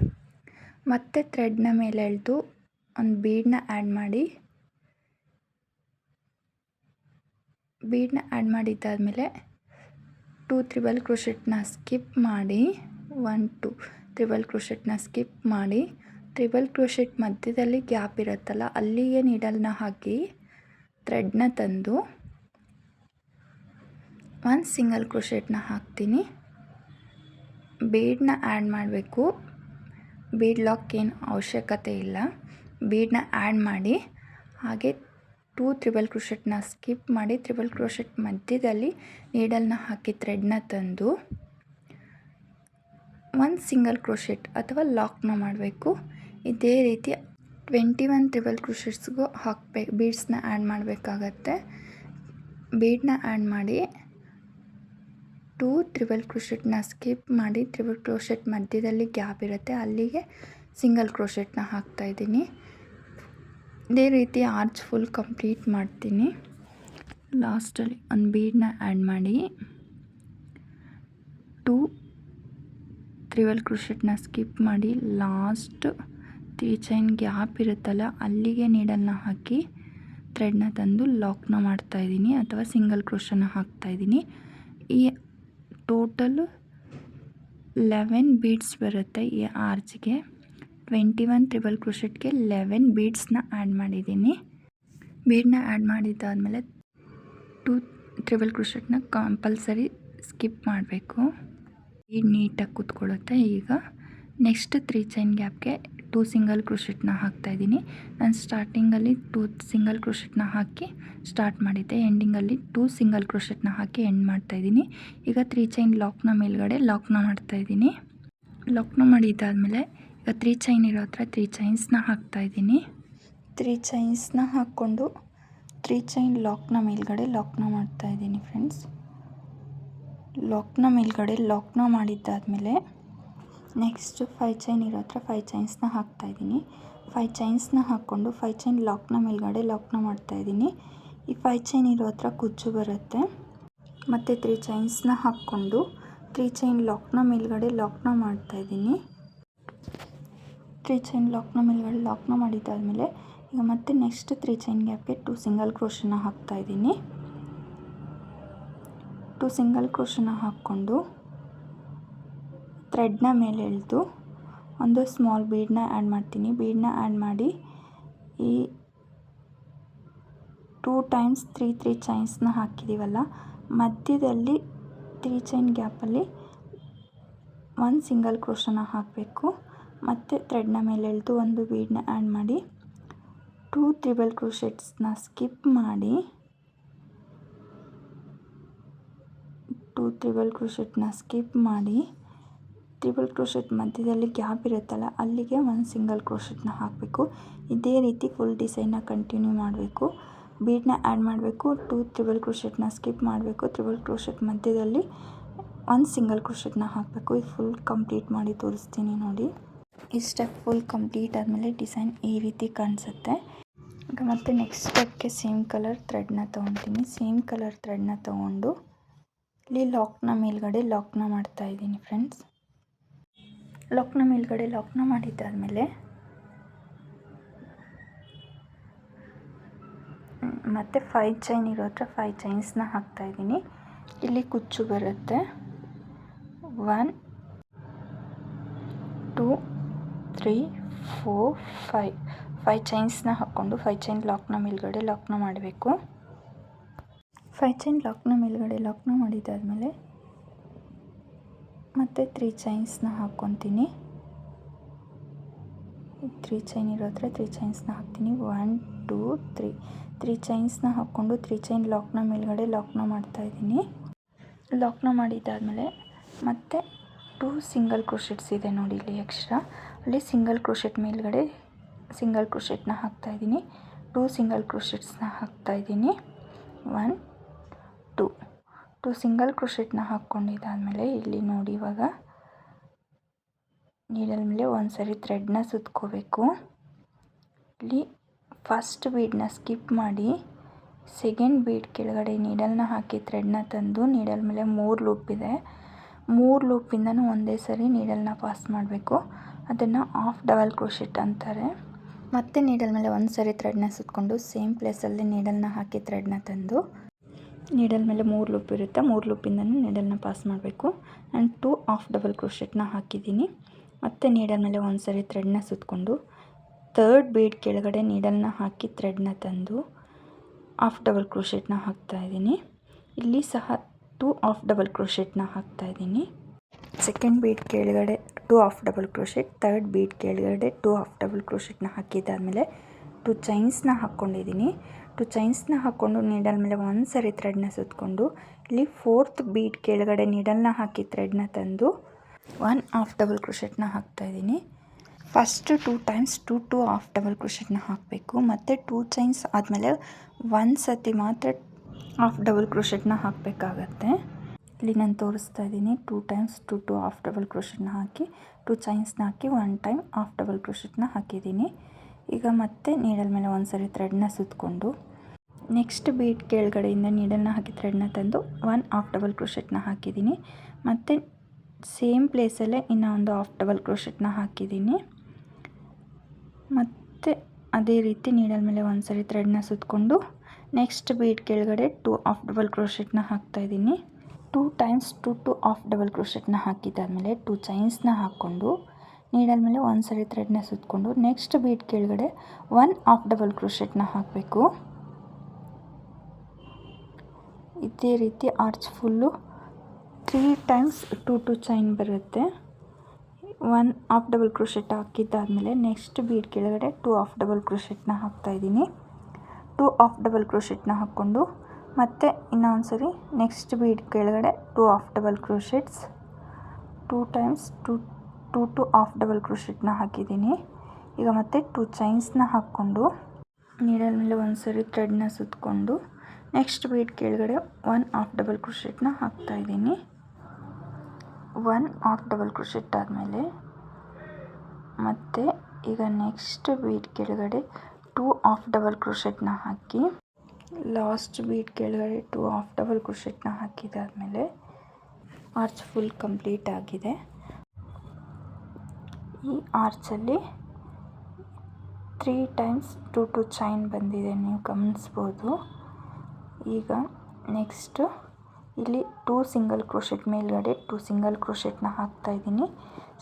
ಮತ್ತೆ ಥ್ರೆಡ್ನ ಮೇಲೆ ಎಳೆದು ಒಂದು ಬೀಡನ್ನ ಆ್ಯಡ್ ಮಾಡಿ ಮಾಡಿದ್ದಾದಮೇಲೆ 2 ತ್ರಿಬಲ್ ಕ್ರೋಶೆಟ್ನ ಸ್ಕಿಪ್ ಮಾಡಿ 1 2 ತ್ರಿಬಲ್ ಕ್ರೋಶೆಟ್ನ ಸ್ಕಿಪ್ ಮಾಡಿ ತ್ರಿಬಲ್ ಕ್ರೋಶೆಟ್ ಮಧ್ಯದಲ್ಲಿ ಗ್ಯಾಪ್ ಇರುತ್ತಲ್ಲ, ಅಲ್ಲಿಗೆ ನೀಡಲ್ನ ಹಾಕಿ ಥ್ರೆಡ್ನ ತಂದು ಒಂದು ಸಿಂಗಲ್ ಕ್ರೋಶೆಟ್ನ ಹಾಕ್ತೀನಿ. ಬೀಡನ್ನ ಆ್ಯಡ್ ಮಾಡಬೇಕು. ಬೀಡ್ ಲಾಕ್ ಏನು ಅವಶ್ಯಕತೆ ಇಲ್ಲ. ಬೀಡನ್ನ ಆ್ಯಡ್ ಮಾಡಿ ಹಾಗೆ 2 ಟ್ರಿಬಲ್ ಕ್ರೋಶೆಟ್ನ ಸ್ಕಿಪ್ ಮಾಡಿ ಟ್ರಿಬಲ್ ಕ್ರೋಶೆಟ್ ಮಧ್ಯದಲ್ಲಿ ನೀಡಲ್ನ ಹಾಕಿ ಥ್ರೆಡ್ನ ತಂದು 1 ಸಿಂಗಲ್ ಕ್ರೋಶೆಟ್ ಅಥವಾ ಲಾಕ್ನ ಮಾಡಬೇಕು. ಇದೇ ರೀತಿ 21 ಟ್ರಿಬಲ್ ಕ್ರೋಶೆಟ್ಸ್ಗೂ ಬೀಡ್ಸ್ನ ಆ್ಯಡ್ ಮಾಡಬೇಕಾಗತ್ತೆ. ಬೀಡನ್ನ ಆ್ಯಡ್ ಮಾಡಿ 2 ಟ್ರಿಬಲ್ ಕ್ರೋಶೆಟ್ನ ಸ್ಕಿಪ್ ಮಾಡಿ ಟ್ರಿಬಲ್ ಕ್ರೋಶೆಟ್ ಮಧ್ಯದಲ್ಲಿ ಗ್ಯಾಪ್ ಇರುತ್ತೆ, ಅಲ್ಲಿಗೆ ಸಿಂಗಲ್ ಕ್ರೋಶೆಟ್ನ ಹಾಕ್ತಾಯಿದ್ದೀನಿ. ಇದೇ ರೀತಿ ಆರ್ಚ್ ಫುಲ್ ಕಂಪ್ಲೀಟ್ ಮಾಡ್ತೀನಿ. ಲಾಸ್ಟಲ್ಲಿ ಒಂದು ಬೀಡನ್ನ ಆ್ಯಡ್ ಮಾಡಿ 2 ಟ್ರಿಬಲ್ ಕ್ರೋಶೆಟ್ನ ಸ್ಕಿಪ್ ಮಾಡಿ ಲಾಸ್ಟ್ 3 ಚೈನ್ ಗ್ಯಾಪ್ ಇರುತ್ತಲ್ಲ ಅಲ್ಲಿಗೆ ನೀಡಲ್ನ ಹಾಕಿ ಥ್ರೆಡ್ನ ತಂದು ಲಾಕ್ನ ಮಾಡ್ತಾಯಿದ್ದೀನಿ ಅಥವಾ ಸಿಂಗಲ್ ಕ್ರೋಶನ ಹಾಕ್ತಾಯಿದ್ದೀನಿ. ಈ ಟೋಟಲ್ 11 ಬೀಡ್ಸ್ ಬರುತ್ತೆ. ಈ ಆರ್ಚ್ಗೆ 21 ಟ್ರಿಬಲ್ ಕ್ರೋಶೆಟ್ಗೆ 11 ಬೀಡ್ಸ್ನ ಆ್ಯಡ್ ಮಾಡಿದ್ದೀನಿ. ಬೀಡನ್ನ ಆ್ಯಡ್ ಮಾಡಿದ್ದಾದಮೇಲೆ 2 ಟ್ರಿಬಲ್ ಕ್ರೋಶೆಟ್ನ ಕಂಪಲ್ಸರಿ ಸ್ಕಿಪ್ ಮಾಡಬೇಕು. ಬೀಡ್ ನೀಟಾಗಿ ಕೂತ್ಕೊಳ್ಳುತ್ತೆ. ಈಗ ನೆಕ್ಸ್ಟ್ 3 ಚೈನ್ ಗ್ಯಾಪ್ಗೆ 2 ಸಿಂಗಲ್ ಕ್ರೋಶೆಟ್ನ ಹಾಕ್ತಾಯಿದ್ದೀನಿ. ನಾನು ಸ್ಟಾರ್ಟಿಂಗಲ್ಲಿ 2 ಸಿಂಗಲ್ ಕ್ರೋಶೆಟ್ನ ಹಾಕಿ ಸ್ಟಾರ್ಟ್ ಮಾಡಿದ್ದೆ, ಎಂಡಿಂಗಲ್ಲಿ 2 ಸಿಂಗಲ್ ಕ್ರೋಶೆಟ್ನ ಹಾಕಿ ಎಂಡ್ ಮಾಡ್ತಾಯಿದ್ದೀನಿ. ಈಗ 3 ಚೈನ್ ಲಾಕ್ನ ಮೇಲ್ಗಡೆ ಲಾಕ್ನ ಮಾಡ್ತಾಯಿದ್ದೀನಿ. ಲಾಕ್ನ ಮಾಡಿದ್ದಾದಮೇಲೆ ಈಗ 3 ಚೈನ್ ಇರೋ ಹತ್ರ 3 ಚೈನ್ಸ್ನ ಹಾಕ್ತಾಯಿದ್ದೀನಿ. 3 ಚೈನ್ಸ್ನ ಹಾಕ್ಕೊಂಡು 3 ಚೈನ್ ಲಾಕ್ನ ಮೇಲ್ಗಡೆ ಲಾಕ್ನ ಮಾಡ್ತಾಯಿದ್ದೀನಿ ಫ್ರೆಂಡ್ಸ್. ಲಾಕ್ನ ಮೇಲ್ಗಡೆ ಲಾಕ್ನ ಮಾಡಿದ್ದಾದಮೇಲೆ ನೆಕ್ಸ್ಟ್ 5 ಚೈನ್ ಇರೋ ಹತ್ರ 5 ಚೈನ್ಸ್ನ ಹಾಕ್ತಾಯಿದ್ದೀನಿ. 5 ಚೈನ್ಸ್ನ ಹಾಕ್ಕೊಂಡು 5 ಚೈನ್ ಲಾಕ್ನ ಮೇಲ್ಗಡೆ ಲಾಕ್ನ ಮಾಡ್ತಾಯಿದ್ದೀನಿ. ಈ 5 ಚೈನ್ ಇರೋ ಹತ್ರ ಕುಚ್ಚು ಬರುತ್ತೆ. ಮತ್ತು 3 ಚೈನ್ಸ್ನ ಹಾಕ್ಕೊಂಡು 3 ಚೈನ್ ಲಾಕ್ನ ಮೇಲ್ಗಡೆ ಲಾಕ್ನ ಮಾಡ್ತಾಯಿದ್ದೀನಿ. 3 ಚೈನ್ ಲಾಕ್ನ ಮೇಲ್ಗಡೆ ಲಾಕ್ನ ಮಾಡಿದ್ದಾದಮೇಲೆ ಈಗ ಮತ್ತೆ ನೆಕ್ಸ್ಟ್ 3 ಚೈನ್ ಗ್ಯಾಪ್ಗೆ 2 ಸಿಂಗಲ್ ಕ್ರೋಶನ ಹಾಕ್ತಾಯಿದ್ದೀನಿ. 2 ಸಿಂಗಲ್ ಕ್ರೋಶನ ಹಾಕ್ಕೊಂಡು ಥ್ರೆಡ್ನ ಮೇಲೆ ಎಳೆದು ಒಂದು ಸ್ಮಾಲ್ ಬೀಡನ್ನ ಆ್ಯಡ್ ಮಾಡ್ತೀನಿ. ಬೀಡನ್ನ ಆ್ಯಡ್ ಮಾಡಿ ಈ 2 ಟೈಮ್ಸ್ 3 ಚೈನ್ಸ್ನ ಹಾಕಿದ್ದೀವಲ್ಲ ಮಧ್ಯದಲ್ಲಿ 3 ಚೈನ್ ಗ್ಯಾಪಲ್ಲಿ 1 ಸಿಂಗಲ್ ಕ್ರೋಶನ ಹಾಕಬೇಕು. ಮತ್ತು ಥ್ರೆಡ್ನ ಮೇಲೆ ಎಳೆದು ಒಂದು ಬೀಡನ್ನ ಆ್ಯಡ್ ಮಾಡಿ 2 ಟ್ರಿಬಲ್ ಕ್ರೋಶೆಟ್ಸ್ನ ಸ್ಕಿಪ್ ಮಾಡಿ 2 ಟ್ರಿಬಲ್ ಕ್ರೋಶೆಟ್ನ ಸ್ಕಿಪ್ ಮಾಡಿ ಟ್ರಿಬಲ್ ಕ್ರೋಶೆಟ್ ಮಧ್ಯದಲ್ಲಿ ಗ್ಯಾಪ್ ಇರುತ್ತಲ್ಲ ಅಲ್ಲಿಗೆ 1 ಸಿಂಗಲ್ ಕ್ರೋಶೆಟ್ನ ಹಾಕಬೇಕು. ಇದೇ ರೀತಿ ಫುಲ್ ಡಿಸೈನ್ನ ಕಂಟಿನ್ಯೂ ಮಾಡಬೇಕು. ಬೀಡನ್ನ ಆ್ಯಡ್ ಮಾಡಬೇಕು, 2 ಟ್ರಿಬಲ್ ಕ್ರೋಶೆಟ್ನ ಸ್ಕಿಪ್ ಮಾಡಬೇಕು, ಟ್ರಿಬಲ್ ಕ್ರೋಶೆಟ್ ಮಧ್ಯದಲ್ಲಿ 1 ಸಿಂಗಲ್ ಕ್ರೋಶೆಟ್ನ ಹಾಕಬೇಕು. ಇದು ಫುಲ್ ಕಂಪ್ಲೀಟ್ ಮಾಡಿ ತೋರಿಸ್ತೀನಿ ನೋಡಿ. ಈ ಸ್ಟೆಪ್ ಫುಲ್ ಕಂಪ್ಲೀಟ್ ಆದಮೇಲೆ ಡಿಸೈನ್ ಈ ರೀತಿ ಕಾಣಿಸುತ್ತೆ. ಈಗ ಮತ್ತೆ ನೆಕ್ಸ್ಟ್ ಸ್ಟೆಪ್ಗೆ ಸೇಮ್ ಕಲರ್ ಥ್ರೆಡ್ನ ತೊಗೊತೀನಿ. ಸೇಮ್ ಕಲರ್ ಥ್ರೆಡ್ನ ತೊಗೊಂಡು ಇಲ್ಲಿ ಲಾಕ್ನ ಮೇಲ್ಗಡೆ ಲಾಕ್ನ ಮಾಡ್ತಾಯಿದ್ದೀನಿ ಫ್ರೆಂಡ್ಸ್. ಲಾಕ್ನ ಮೇಲ್ಗಡೆ ಲಾಕ್ನ ಮಾಡಿದ್ದಾದಮೇಲೆ ಮತ್ತು 5 ಚೈನ್ ಇರೋ ಹತ್ರ 5 ಚೈನ್ಸ್ನ ಹಾಕ್ತಾಯಿದ್ದೀನಿ. ಇಲ್ಲಿ ಕುಚ್ಚು ಬರುತ್ತೆ. 1 2 3 4 5 ಚೈನ್ಸ್ನ ಹಾಕ್ಕೊಂಡು 5 ಚೈನ್ ಲಾಕ್ನ ಮೇಲ್ಗಡೆ ಲಾಕ್ನ ಮಾಡಬೇಕು. 5 ಚೈನ್ ಲಾಕ್ನ ಮೇಲ್ಗಡೆ ಲಾಕ್ನ ಮಾಡಿದ್ದಾದಮೇಲೆ ಮತ್ತು 3 ಚೈನ್ಸ್ನ ಹಾಕ್ಕೊತೀನಿ. 3 ಚೈನ್ ಇರೋ ಹತ್ರ 3 ಚೈನ್ಸ್ನ ಹಾಕ್ತೀನಿ. 1 2 3 ಚೈನ್ಸ್ನ ಹಾಕ್ಕೊಂಡು 3 ಚೈನ್ ಲಾಕ್ನ ಮೇಲ್ಗಡೆ ಲಾಕ್ನ ಮಾಡ್ತಾಯಿದ್ದೀನಿ. ಲಾಕ್ನ ಮಾಡಿದ್ದಾದಮೇಲೆ ಮತ್ತೆ 2 ಸಿಂಗಲ್ ಕ್ರೋಶೆಟ್ಸ್ ಇದೆ ನೋಡಿ ಇಲ್ಲಿ ಎಕ್ಸ್ಟ್ರಾ, ಅಲ್ಲಿ ಸಿಂಗಲ್ ಕ್ರೋಶೆಟ್ ಮೇಲ್ಗಡೆ ಸಿಂಗಲ್ ಕ್ರೋಶೆಟ್ನ ಹಾಕ್ತಾಯಿದ್ದೀನಿ. 2 ಸಿಂಗಲ್ ಕ್ರೋಶೆಟ್ಸ್ನ ಹಾಕ್ತಾಯಿದ್ದೀನಿ. 1 2 ಸಿಂಗಲ್ ಕ್ರೋಶೆಟ್ನ ಹಾಕ್ಕೊಂಡಿದ್ದಾದಮೇಲೆ ಇಲ್ಲಿ ನೋಡಿ ಇವಾಗ ನೀಡಲ್ ಮೇಲೆ ಒಂದು ಸರಿ ಥ್ರೆಡ್ನ ಸುತ್ಕೋಬೇಕು. ಇಲ್ಲಿ ಫಸ್ಟ್ ಬೀಡನ್ನ ಸ್ಕಿಪ್ ಮಾಡಿ ಸೆಕೆಂಡ್ ಬೀಡ್ ಕೆಳಗಡೆ ನೀಡಲ್ನ ಹಾಕಿ ಥ್ರೆಡ್ನ ತಂದು ನೀಡಲ್ ಮೇಲೆ 3 ಲೂಪ್ ಇದೆ. 3 ಲೂಪಿಂದನೂ ಒಂದೇ ಸರಿ ನೀಡಲ್ನ ಪಾಸ್ ಮಾಡಬೇಕು. ಅದನ್ನು ಹಾಫ್ ಡಬಲ್ ಕ್ರೋಶೆಟ್ ಅಂತಾರೆ. ಮತ್ತೆ ನೀಡಲ್ ಮೇಲೆ ಒಂದು ಸರಿ ಥ್ರೆಡ್ನ ಸುತ್ಕೊಂಡು ಸೇಮ್ ಪ್ಲೇಸಲ್ಲಿ ನೀಡಲ್ನ ಹಾಕಿ ಥ್ರೆಡ್ನ ತಂದು ನೀಡಲ್ ಮೇಲೆ 3 ಲೂಪ್ ಇರುತ್ತೆ, 3 ಲೂಪಿಂದನೂ ನೀಡಲ್ನ ಪಾಸ್ ಮಾಡಬೇಕು. ನಾನು 2 ಹಾಫ್ ಡಬಲ್ ಕ್ರೋಶೆಟ್ನ ಹಾಕಿದ್ದೀನಿ. ಮತ್ತು ನೀಡಲ್ ಮೇಲೆ ಒಂದು ಸರಿ ಥ್ರೆಡ್ನ ಸುತ್ಕೊಂಡು ಥರ್ಡ್ ಬೀಡ್ ಕೆಳಗಡೆ ನೀಡಲ್ನ ಹಾಕಿ ಥ್ರೆಡ್ನ ತಂದು ಹಾಫ್ ಡಬಲ್ ಕ್ರೋಶೆಟ್ನ ಹಾಕ್ತಾಯಿದ್ದೀನಿ. ಇಲ್ಲಿ ಸಹ 2 ಹಾಫ್ ಡಬಲ್ ಕ್ರೋಶೆಟ್ನ ಹಾಕ್ತಾಯಿದ್ದೀನಿ. ಸೆಕೆಂಡ್ ಬೀಡ್ ಕೆಳಗಡೆ 2 half double crochet, third bead ಕೆಳಗಡೆ 2 ಹಾಫ್ ಡಬಲ್ ಕ್ರೋಶೆಟ್ನ ಹಾಕಿದ್ದಾದಮೇಲೆ 2 ಚೈನ್ಸ್ನ ಹಾಕ್ಕೊಂಡಿದ್ದೀನಿ. 2 ಚೈನ್ಸ್ನ ಹಾಕ್ಕೊಂಡು ನೀಡಲ್ ಮೇಲೆ ಒಂದು ಸರಿ ಥ್ರೆಡ್ನ ಸುತ್ತಕೊಂಡು ಇಲ್ಲಿ ಫೋರ್ತ್ ಬೀಡ್ ಕೆಳಗಡೆ ನೀಡಲ್ನ ಹಾಕಿ ಥ್ರೆಡ್ನ ತಂದು 1 ಹಾಫ್ ಡಬಲ್ ಕ್ರೋಶೆಟ್ನ ಹಾಕ್ತಾಯಿದ್ದೀನಿ. ಫಸ್ಟ್ 2 ಟೈಮ್ಸ್ 2 ಹಾಫ್ ಡಬಲ್ ಕ್ರೋಶೆಟ್ನ ಹಾಕಬೇಕು. ಮತ್ತು 2 ಚೈನ್ಸ್ ಆದಮೇಲೆ ಒಂದು ಸತಿ ಮಾತ್ರ ಹಾಫ್ ಡಬಲ್ ಕ್ರೋಶೆಟ್ನ ಹಾಕಬೇಕಾಗತ್ತೆ. ಇಲ್ಲಿ ನಾನು ತೋರಿಸ್ತಾ ಇದ್ದೀನಿ 2 ಟೈಮ್ಸ್ 2 ಹಾಫ್ ಡಬಲ್ ಕ್ರೋಶೆಟ್ನ ಹಾಕಿ 2 ಚೈನ್ಸ್ನ ಹಾಕಿ 1 ಟೈಮ್ ಹಾಫ್ ಡಬಲ್ ಕ್ರೋಶೆಟ್ನ ಹಾಕಿದ್ದೀನಿ. ಈಗ ಮತ್ತೆ ನೀಡಲ್ ಮೇಲೆ ಒಂದು ಸರಿ ಥ್ರೆಡ್ನ ಸುತ್ತಕೊಂಡು ನೆಕ್ಸ್ಟ್ ಬೀಡ್ ಕೆಳಗಡೆಯಿಂದ ನೀಡಲ್ನ ಹಾಕಿ ಥ್ರೆಡ್ನ ತಂದು 1 ಹಾಫ್ ಡಬಲ್ ಕ್ರೋಶೆಟ್ನ ಹಾಕಿದ್ದೀನಿ. ಮತ್ತು ಸೇಮ್ ಪ್ಲೇಸಲ್ಲೇ ಇನ್ನೂ ಒಂದು ಹಾಫ್ ಡಬಲ್ ಕ್ರೋಶೆಟ್ನ ಹಾಕಿದ್ದೀನಿ. ಮತ್ತು ಅದೇ ರೀತಿ ನೀಡಲ್ ಮೇಲೆ ಒಂದು ಸರಿ ಥ್ರೆಡ್ನ ಸುತ್ತಕೊಂಡು ನೆಕ್ಸ್ಟ್ ಬೀಡ್ ಕೆಳಗಡೆ 2 ಹಾಫ್ ಡಬಲ್ ಕ್ರೋಶೆಟ್ನ ಹಾಕ್ತಾಯಿದ್ದೀನಿ. 2 ಟೈಮ್ಸ್ 2 ಹಾಫ್ ಡಬಲ್ ಕ್ರೋಶೆಟ್ನ ಹಾಕಿದ್ದಾದಮೇಲೆ 2 ಚೈನ್ಸ್ನ ಹಾಕ್ಕೊಂಡು ನೀಡಲ್ ಮೇಲೆ ಒಂದು ಸರಿ ಥ್ರೆಡ್ನ ಸುತ್ತಕೊಂಡು ನೆಕ್ಸ್ಟ್ ಬೀಡ್ ಕೆಳಗಡೆ 1 ಹಾಫ್ ಡಬಲ್ ಕ್ರೋಶೆಟ್ನ ಹಾಕಬೇಕು. ಇದೇ ರೀತಿ ಆರ್ಚ್ ಫುಲ್ಲು 3 ಟೈಮ್ಸ್ 2 ಚೈನ್ ಬರುತ್ತೆ. 1 ಹಾಫ್ ಡಬಲ್ ಕ್ರೋಶೆಟ್ ಹಾಕಿದ್ದಾದಮೇಲೆ ನೆಕ್ಸ್ಟ್ ಬೀಡ್ ಕೆಳಗಡೆ 2 ಹಾಫ್ ಡಬಲ್ ಕ್ರೋಶೆಟ್ನ ಹಾಕ್ತಾಯಿದ್ದೀನಿ. 2 ಹಾಫ್ ಡಬಲ್ ಕ್ರೋಶೆಟ್ನ ಹಾಕ್ಕೊಂಡು ಮತ್ತು ಇನ್ನೊಂದು ಸರಿ ನೆಕ್ಸ್ಟ್ ಬೀಡ್ ಕೆಳಗಡೆ 2 half double crochets 2 times 2 half double ಕ್ರೋಶೆಟ್ನ ಹಾಕಿದ್ದೀನಿ. ಈಗ ಮತ್ತೆ 2 ಚೈನ್ಸ್ನ ಹಾಕ್ಕೊಂಡು ನೀಡಲ್ ಮೇಲೆ ಒಂದು ಸರಿ ಥ್ರೆಡ್ನ ಸುತ್ತಕೊಂಡು ನೆಕ್ಸ್ಟ್ ಬೀಡ್ ಕೆಳಗಡೆ 1 ಹಾಫ್ ಡಬಲ್ ಕ್ರೋಶೆಟ್ನ ಹಾಕ್ತಾಯಿದ್ದೀನಿ. 1 ಹಾಫ್ ಡಬಲ್ ಕ್ರೋಶೆಟ್ ಆದಮೇಲೆ ಮತ್ತು ಈಗ ನೆಕ್ಸ್ಟ್ ಬೀಡ್ ಕೆಳಗಡೆ 2 ಹಾಫ್ ಡಬಲ್ ಕ್ರೋಶೆಟ್ನ ಹಾಕಿ ಲಾಸ್ಟ್ ಬೀಡ್ ಕೆಳಗಡೆ 2 ಹಾಫ್ ಡಬಲ್ ಕ್ರೋಶೆಟ್ನ ಹಾಕಿದಾದಮೇಲೆ ಆರ್ಚ್ ಫುಲ್ ಕಂಪ್ಲೀಟ್ ಆಗಿದೆ. ಈ ಆರ್ಚಲ್ಲಿ 3 ಟೈಮ್ಸ್ 2 ಚೈನ್ ಬಂದಿದೆ, ನೀವು ಗಮನಿಸ್ಬೋದು. ಈಗ ನೆಕ್ಸ್ಟು ಇಲ್ಲಿ 2 ಸಿಂಗಲ್ ಕ್ರೋಶೆಟ್ ಮೇಲ್ಗಡೆ 2 ಸಿಂಗಲ್ ಕ್ರೋಶೆಟ್ನ ಹಾಕ್ತಾಯಿದ್ದೀನಿ.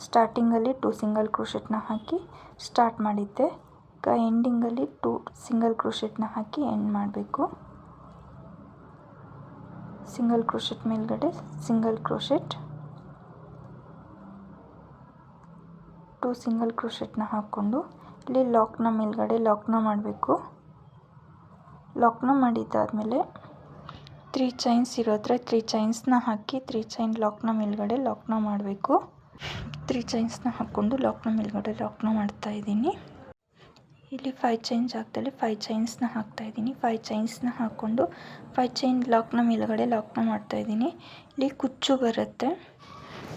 ಸ್ಟಾರ್ಟಿಂಗಲ್ಲಿ 2 ಸಿಂಗಲ್ ಕ್ರೋಶೆಟ್ನ ಹಾಕಿ ಸ್ಟಾರ್ಟ್ ಮಾಡಿದ್ದೆ. ಈಗ ಎಂಡಿಂಗಲ್ಲಿ 2 ಸಿಂಗಲ್ ಕ್ರೋಶೆಟ್ನ ಹಾಕಿ ಎಂಡ್ ಮಾಡಬೇಕು. ಸಿಂಗಲ್ ಕ್ರೋಶೆಟ್ ಮೇಲ್ಗಡೆ ಸಿಂಗಲ್ ಕ್ರೋಶೆಟ್ 2 ಸಿಂಗಲ್ ಕ್ರೋಶೆಟ್ನ ಹಾಕ್ಕೊಂಡು ಇಲ್ಲಿ ಲಾಕ್ನ ಮೇಲ್ಗಡೆ ಲಾಕ್ನ ಮಾಡಬೇಕು. ಲಾಕ್ನ ಮಾಡಿದ್ದಾದಮೇಲೆ 3 ಚೈನ್ಸ್ ಇರೋದ್ರೆ 3 ಚೈನ್ಸ್ನ ಹಾಕಿ 3 ಚೈನ್ ಲಾಕ್ನ ಮೇಲ್ಗಡೆ ಲಾಕ್ನ ಮಾಡಬೇಕು. 3 ಚೈನ್ಸ್ನ ಹಾಕ್ಕೊಂಡು ಲಾಕ್ನ ಮೇಲ್ಗಡೆ ಲಾಕ್ನ ಮಾಡ್ತಾಯಿದ್ದೀನಿ. ಇಲ್ಲಿ 5 ಚೈನ್ ಜಾಗದಲ್ಲಿ 5 ಚೈನ್ಸ್ನ ಹಾಕ್ತಾಯಿದ್ದೀನಿ. 5 ಚೈನ್ಸ್ನ ಹಾಕ್ಕೊಂಡು 5 ಚೈನ್ ಲಾಕ್ನ ಮೇಲ್ಗಡೆ ಲಾಕ್ನ ಮಾಡ್ತಾಯಿದ್ದೀನಿ. ಇಲ್ಲಿ ಕುಚ್ಚು ಬರುತ್ತೆ,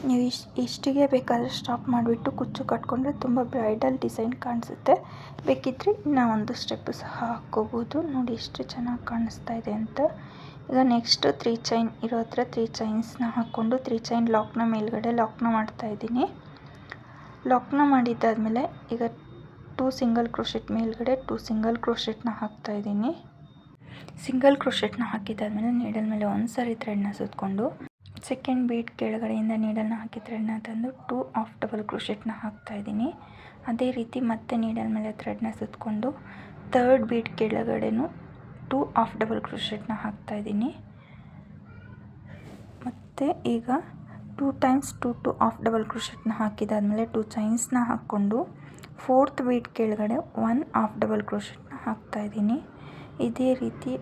ನೀವು ಇಷ್ಟಿಗೆ ಬೇಕಾದರೆ ಸ್ಟಾಪ್ ಮಾಡಿಬಿಟ್ಟು ಕುಚ್ಚು ಕಟ್ಕೊಂಡ್ರೆ ತುಂಬ ಬ್ರೈಡಲ್ ಡಿಸೈನ್ ಕಾಣಿಸುತ್ತೆ. ಬೇಕಿದ್ದರೆ ಇನ್ನೂ ಒಂದು ಸ್ಟೆಪ್ಪು ಸಹ ಹಾಕ್ಕೋಬೋದು. ನೋಡಿ ಎಷ್ಟು ಚೆನ್ನಾಗಿ ಕಾಣಿಸ್ತಾ ಇದೆ ಅಂತ. ಈಗ ನೆಕ್ಸ್ಟ್ 3 ಚೈನ್ ಇರೋ ಹತ್ರ 3 ಚೈನ್ಸ್ನ ಹಾಕ್ಕೊಂಡು 3 ಚೈನ್ ಲಾಕ್ನ ಮೇಲ್ಗಡೆ ಲಾಕ್ನ ಮಾಡ್ತಾಯಿದ್ದೀನಿ. ಲಾಕ್ನ ಮಾಡಿದ್ದಾದಮೇಲೆ ಈಗ 2 ಸಿಂಗಲ್ ಕ್ರೋಶೆಟ್ ಮೇಲ್ಗಡೆ 2 ಸಿಂಗಲ್ ಕ್ರೋಶೆಟ್ನ ಹಾಕ್ತಾಯಿದ್ದೀನಿ. ಸಿಂಗಲ್ ಕ್ರೋಶೆಟ್ನ ಹಾಕಿದ್ದಾದಮೇಲೆ ನೀಡಲ್ ಮೇಲೆ ಒಂದು ಸರಿ ಥ್ರೆಡ್ನ ಸುತ್ತಕೊಂಡು ಸೆಕೆಂಡ್ ಬೀಡ್ ಕೆಳಗಡೆಯಿಂದ ನೀಡಲ್ನ ಹಾಕಿ ಥ್ರೆಡ್ನ ತಂದು 2 ಹಾಫ್ ಡಬಲ್ ಕ್ರೋಶೆಟ್ನ ಹಾಕ್ತಾಯಿದ್ದೀನಿ. ಅದೇ ರೀತಿ ಮತ್ತೆ ನೀಡಲ್ ಮೇಲೆ ಥ್ರೆಡ್ನ ಸುತ್ತಕೊಂಡು ಥರ್ಡ್ ಬೀಡ್ ಕೆಳಗಡೆನೂ 2 ಹಾಫ್ ಡಬಲ್ ಕ್ರೋಶೆಟ್ನ ಹಾಕ್ತಾಯಿದ್ದೀನಿ. ಮತ್ತು ಈಗ 2 ಟೈಮ್ಸ್ 2 ಹಾಫ್ ಡಬಲ್ ಕ್ರೋಶೆಟ್ನ ಹಾಕಿದಾದಮೇಲೆ 2 ಚೈನ್ಸ್ನ ಹಾಕ್ಕೊಂಡು ಫೋರ್ತ್ ಬೀಡ್ ಕೆಳಗಡೆ 1 ಹಾಫ್ ಡಬಲ್ ಕ್ರೋಶೆಟ್ನ ಹಾಕ್ತಾಯಿದ್ದೀನಿ. ಇದೇ ರೀತಿ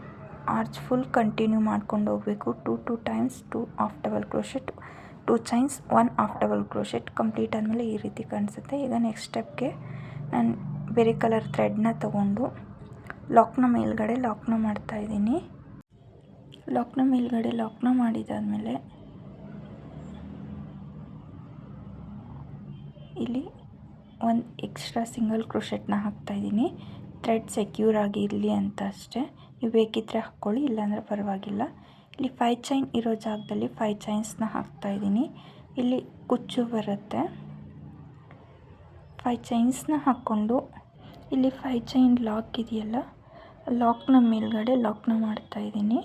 ಆರ್ಚ್ ಫುಲ್ ಕಂಟಿನ್ಯೂ ಮಾಡ್ಕೊಂಡು ಹೋಗಬೇಕು. 2 times 2 half double crochet 2 chains 1 half double crochet complete ಆದಮೇಲೆ ಈ ರೀತಿ ಕಾಣಿಸುತ್ತೆ. ಈಗ ನೆಕ್ಸ್ಟ್ ಸ್ಟೆಪ್ಗೆ ನಾನು ಬೇರೆ ಕಲರ್ ಥ್ರೆಡ್ನ ತಗೊಂಡು ಲಾಕ್ನ ಮೇಲ್ಗಡೆ ಲಾಕ್ನ ಮಾಡ್ತಾಯಿದ್ದೀನಿ. ಲಾಕ್ನ ಮೇಲ್ಗಡೆ ಲಾಕ್ನ ಮಾಡಿದಾದಮೇಲೆ ಇಲ್ಲಿ ಒಂದು ಎಕ್ಸ್ಟ್ರಾ ಸಿಂಗಲ್ ಕ್ರೋಶೆಟ್ನ ಹಾಕ್ತಾಯಿದ್ದೀನಿ. ಥ್ರೆಡ್ ಸೆಕ್ಯೂರ್ ಆಗಿರಲಿ ಅಂತ ಅಷ್ಟೇ. ನೀವು ಬೇಕಿದ್ದರೆ ಹಾಕ್ಕೊಳ್ಳಿ, ಇಲ್ಲಾಂದರೆ ಪರವಾಗಿಲ್ಲ. ಇಲ್ಲಿ 5 ಚೈನ್ ಇರೋ ಜಾಗದಲ್ಲಿ 5 ಚೈನ್ಸ್ನ ಹಾಕ್ತಾಯಿದ್ದೀನಿ. ಇಲ್ಲಿ ಕುಚ್ಚು ಬರುತ್ತೆ. 5 ಚೈನ್ಸ್ನ ಹಾಕ್ಕೊಂಡು ಇಲ್ಲಿ 5 ಚೈನ್ ಲಾಕ್ ಇದೆಯಲ್ಲ, ಲಾಕ್ನ ಮೇಲ್ಗಡೆ ಲಾಕ್ನ ಮಾಡ್ತಾಯಿದ್ದೀನಿ.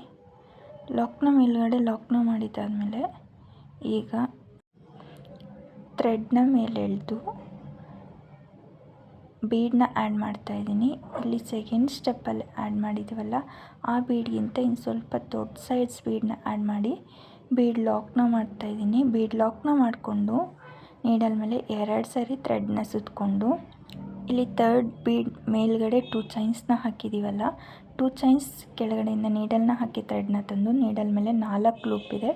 ಲಾಕ್ನ ಮೇಲ್ಗಡೆ ಲಾಕ್ನ ಮಾಡಿದ್ದಾದಮೇಲೆ ಈಗ ಥ್ರೆಡ್ನ ಮೇಲೆ ಎಳೆದು ಬೀಡನ್ನ ಆ್ಯಡ್ ಮಾಡ್ತಾಯಿದ್ದೀನಿ. ಇಲ್ಲಿ ಸೆಕೆಂಡ್ ಸ್ಟೆಪ್ಪಲ್ಲಿ ಆ್ಯಡ್ ಮಾಡಿದ್ದೀವಲ್ಲ, ಆ ಬೀಡ್ಗಿಂತ ಇನ್ನು ಸ್ವಲ್ಪ ದೊಡ್ಡ ಸೈಜ್ ಬೀಡನ್ನ ಆ್ಯಡ್ ಮಾಡಿ ಬೀಡ್ ಲಾಕ್ನ ಮಾಡ್ತಾಯಿದ್ದೀನಿ. ಬೀಡ್ ಲಾಕ್ನ ಮಾಡಿಕೊಂಡು ನೀಡಲ್ ಮೇಲೆ 2 ಸರಿ ಥ್ರೆಡ್ನ ಸುತ್ತಕೊಂಡು ಇಲ್ಲಿ 3rd ಬೀಡ್ ಮೇಲ್ಗಡೆ 2 ಚೈನ್ಸ್ನ ಹಾಕಿದ್ದೀವಲ್ಲ, 2 ಚೈನ್ಸ್ ಕೆಳಗಡೆಯಿಂದ ನೀಡಲ್ನ ಹಾಕಿ ಥ್ರೆಡ್ನ ತಂದು ನೀಡಲ್ ಮೇಲೆ 4 ಲೂಪ್ ಇದೆ.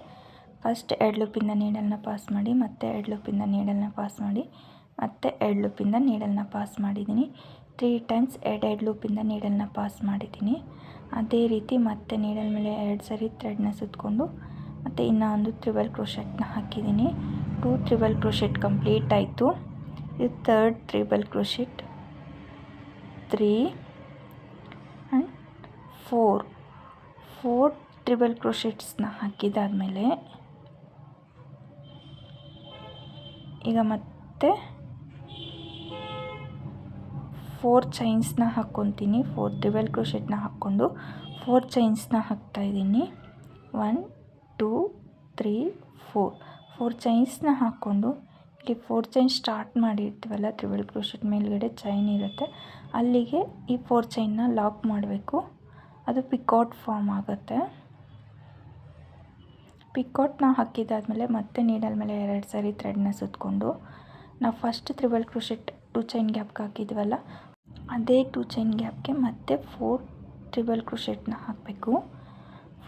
ಫಸ್ಟ್ 2 ಲೂಪಿಂದ ನೀಡಲ್ನ ಪಾಸ್ ಮಾಡಿ, ಮತ್ತೆ 2 ಲೂಪಿಂದ ನೀಡಲ್ನ ಪಾಸ್ ಮಾಡಿ, ಮತ್ತೆ 2 ಲೂಪಿಂದ ನೀಡಲ್ನ ಪಾಸ್ ಮಾಡಿದ್ದೀನಿ. 3 ಟೈಮ್ಸ್ 2 ಲೂಪಿಂದ ನೀಡಲ್ನ ಪಾಸ್ ಮಾಡಿದ್ದೀನಿ. ಅದೇ ರೀತಿ ಮತ್ತೆ ನೀಡಲ್ ಮೇಲೆ 2 ಸರಿ ಥ್ರೆಡ್ನ ಸುತ್ತಕೊಂಡು ಮತ್ತು ಇನ್ನೂ ಒಂದು ಟ್ರಿಬಲ್ ಕ್ರೋಶೆಟ್ನ ಹಾಕಿದ್ದೀನಿ. 2 ಟ್ರಿಬಲ್ ಕ್ರೋಶೆಟ್ ಕಂಪ್ಲೀಟ್ ಆಯಿತು. ಇದು 3rd triple crochet, 3 and 4 triple ಕ್ರೋಶೆಟ್ಸ್ನ ಹಾಕಿದಾದಮೇಲೆ ಈಗ ಮತ್ತೆ 4 ಚೈನ್ಸ್ನ ಹಾಕ್ಕೊತೀನಿ. 4 ಟ್ರಿಬಲ್ ಕ್ರೋಶೆಟ್ನ ಹಾಕ್ಕೊಂಡು 4 ಚೈನ್ಸ್ನ ಹಾಕ್ತಾಯಿದ್ದೀನಿ. 1 2 3 4 ಚೈನ್ಸ್ನ ಹಾಕ್ಕೊಂಡು ಇಲ್ಲಿ 4 ಚೈನ್ ಸ್ಟಾರ್ಟ್ ಮಾಡಿರ್ತೀವಲ್ಲ, ಟ್ರಿಬಲ್ ಕ್ರೋಶೆಟ್ ಮೇಲ್ಗಡೆ ಚೈನ್ ಇರುತ್ತೆ, ಅಲ್ಲಿಗೆ ಈ 4 ಚೈನ್ನ ಲಾಕ್ ಮಾಡಬೇಕು. ಅದು ಪಿಕಾಟ್ ಫಾರ್ಮ್ ಆಗುತ್ತೆ. ಪಿಕಾಟ್ನ ಹಾಕಿದಾದ್ಮೇಲೆ ಮತ್ತೆ ನೀಡಲ್ ಮೇಲೆ 2 ಸರಿ ಥ್ರೆಡ್ನ ಸುತ್ತಕೊಂಡು ನಾವು ಫಸ್ಟ್ ಟ್ರಿಬಲ್ ಕ್ರೋಶೆಟ್ 2 ಚೈನ್ ಗ್ಯಾಪ್ಗೆ ಹಾಕಿದ್ವಲ್ಲ, ಅದೇ 2 ಚೈನ್ ಗ್ಯಾಪ್ಗೆ ಮತ್ತೆ 4 ಟ್ರಿಬಲ್ ಕ್ರೋಶೆಟ್ನ ಹಾಕಬೇಕು.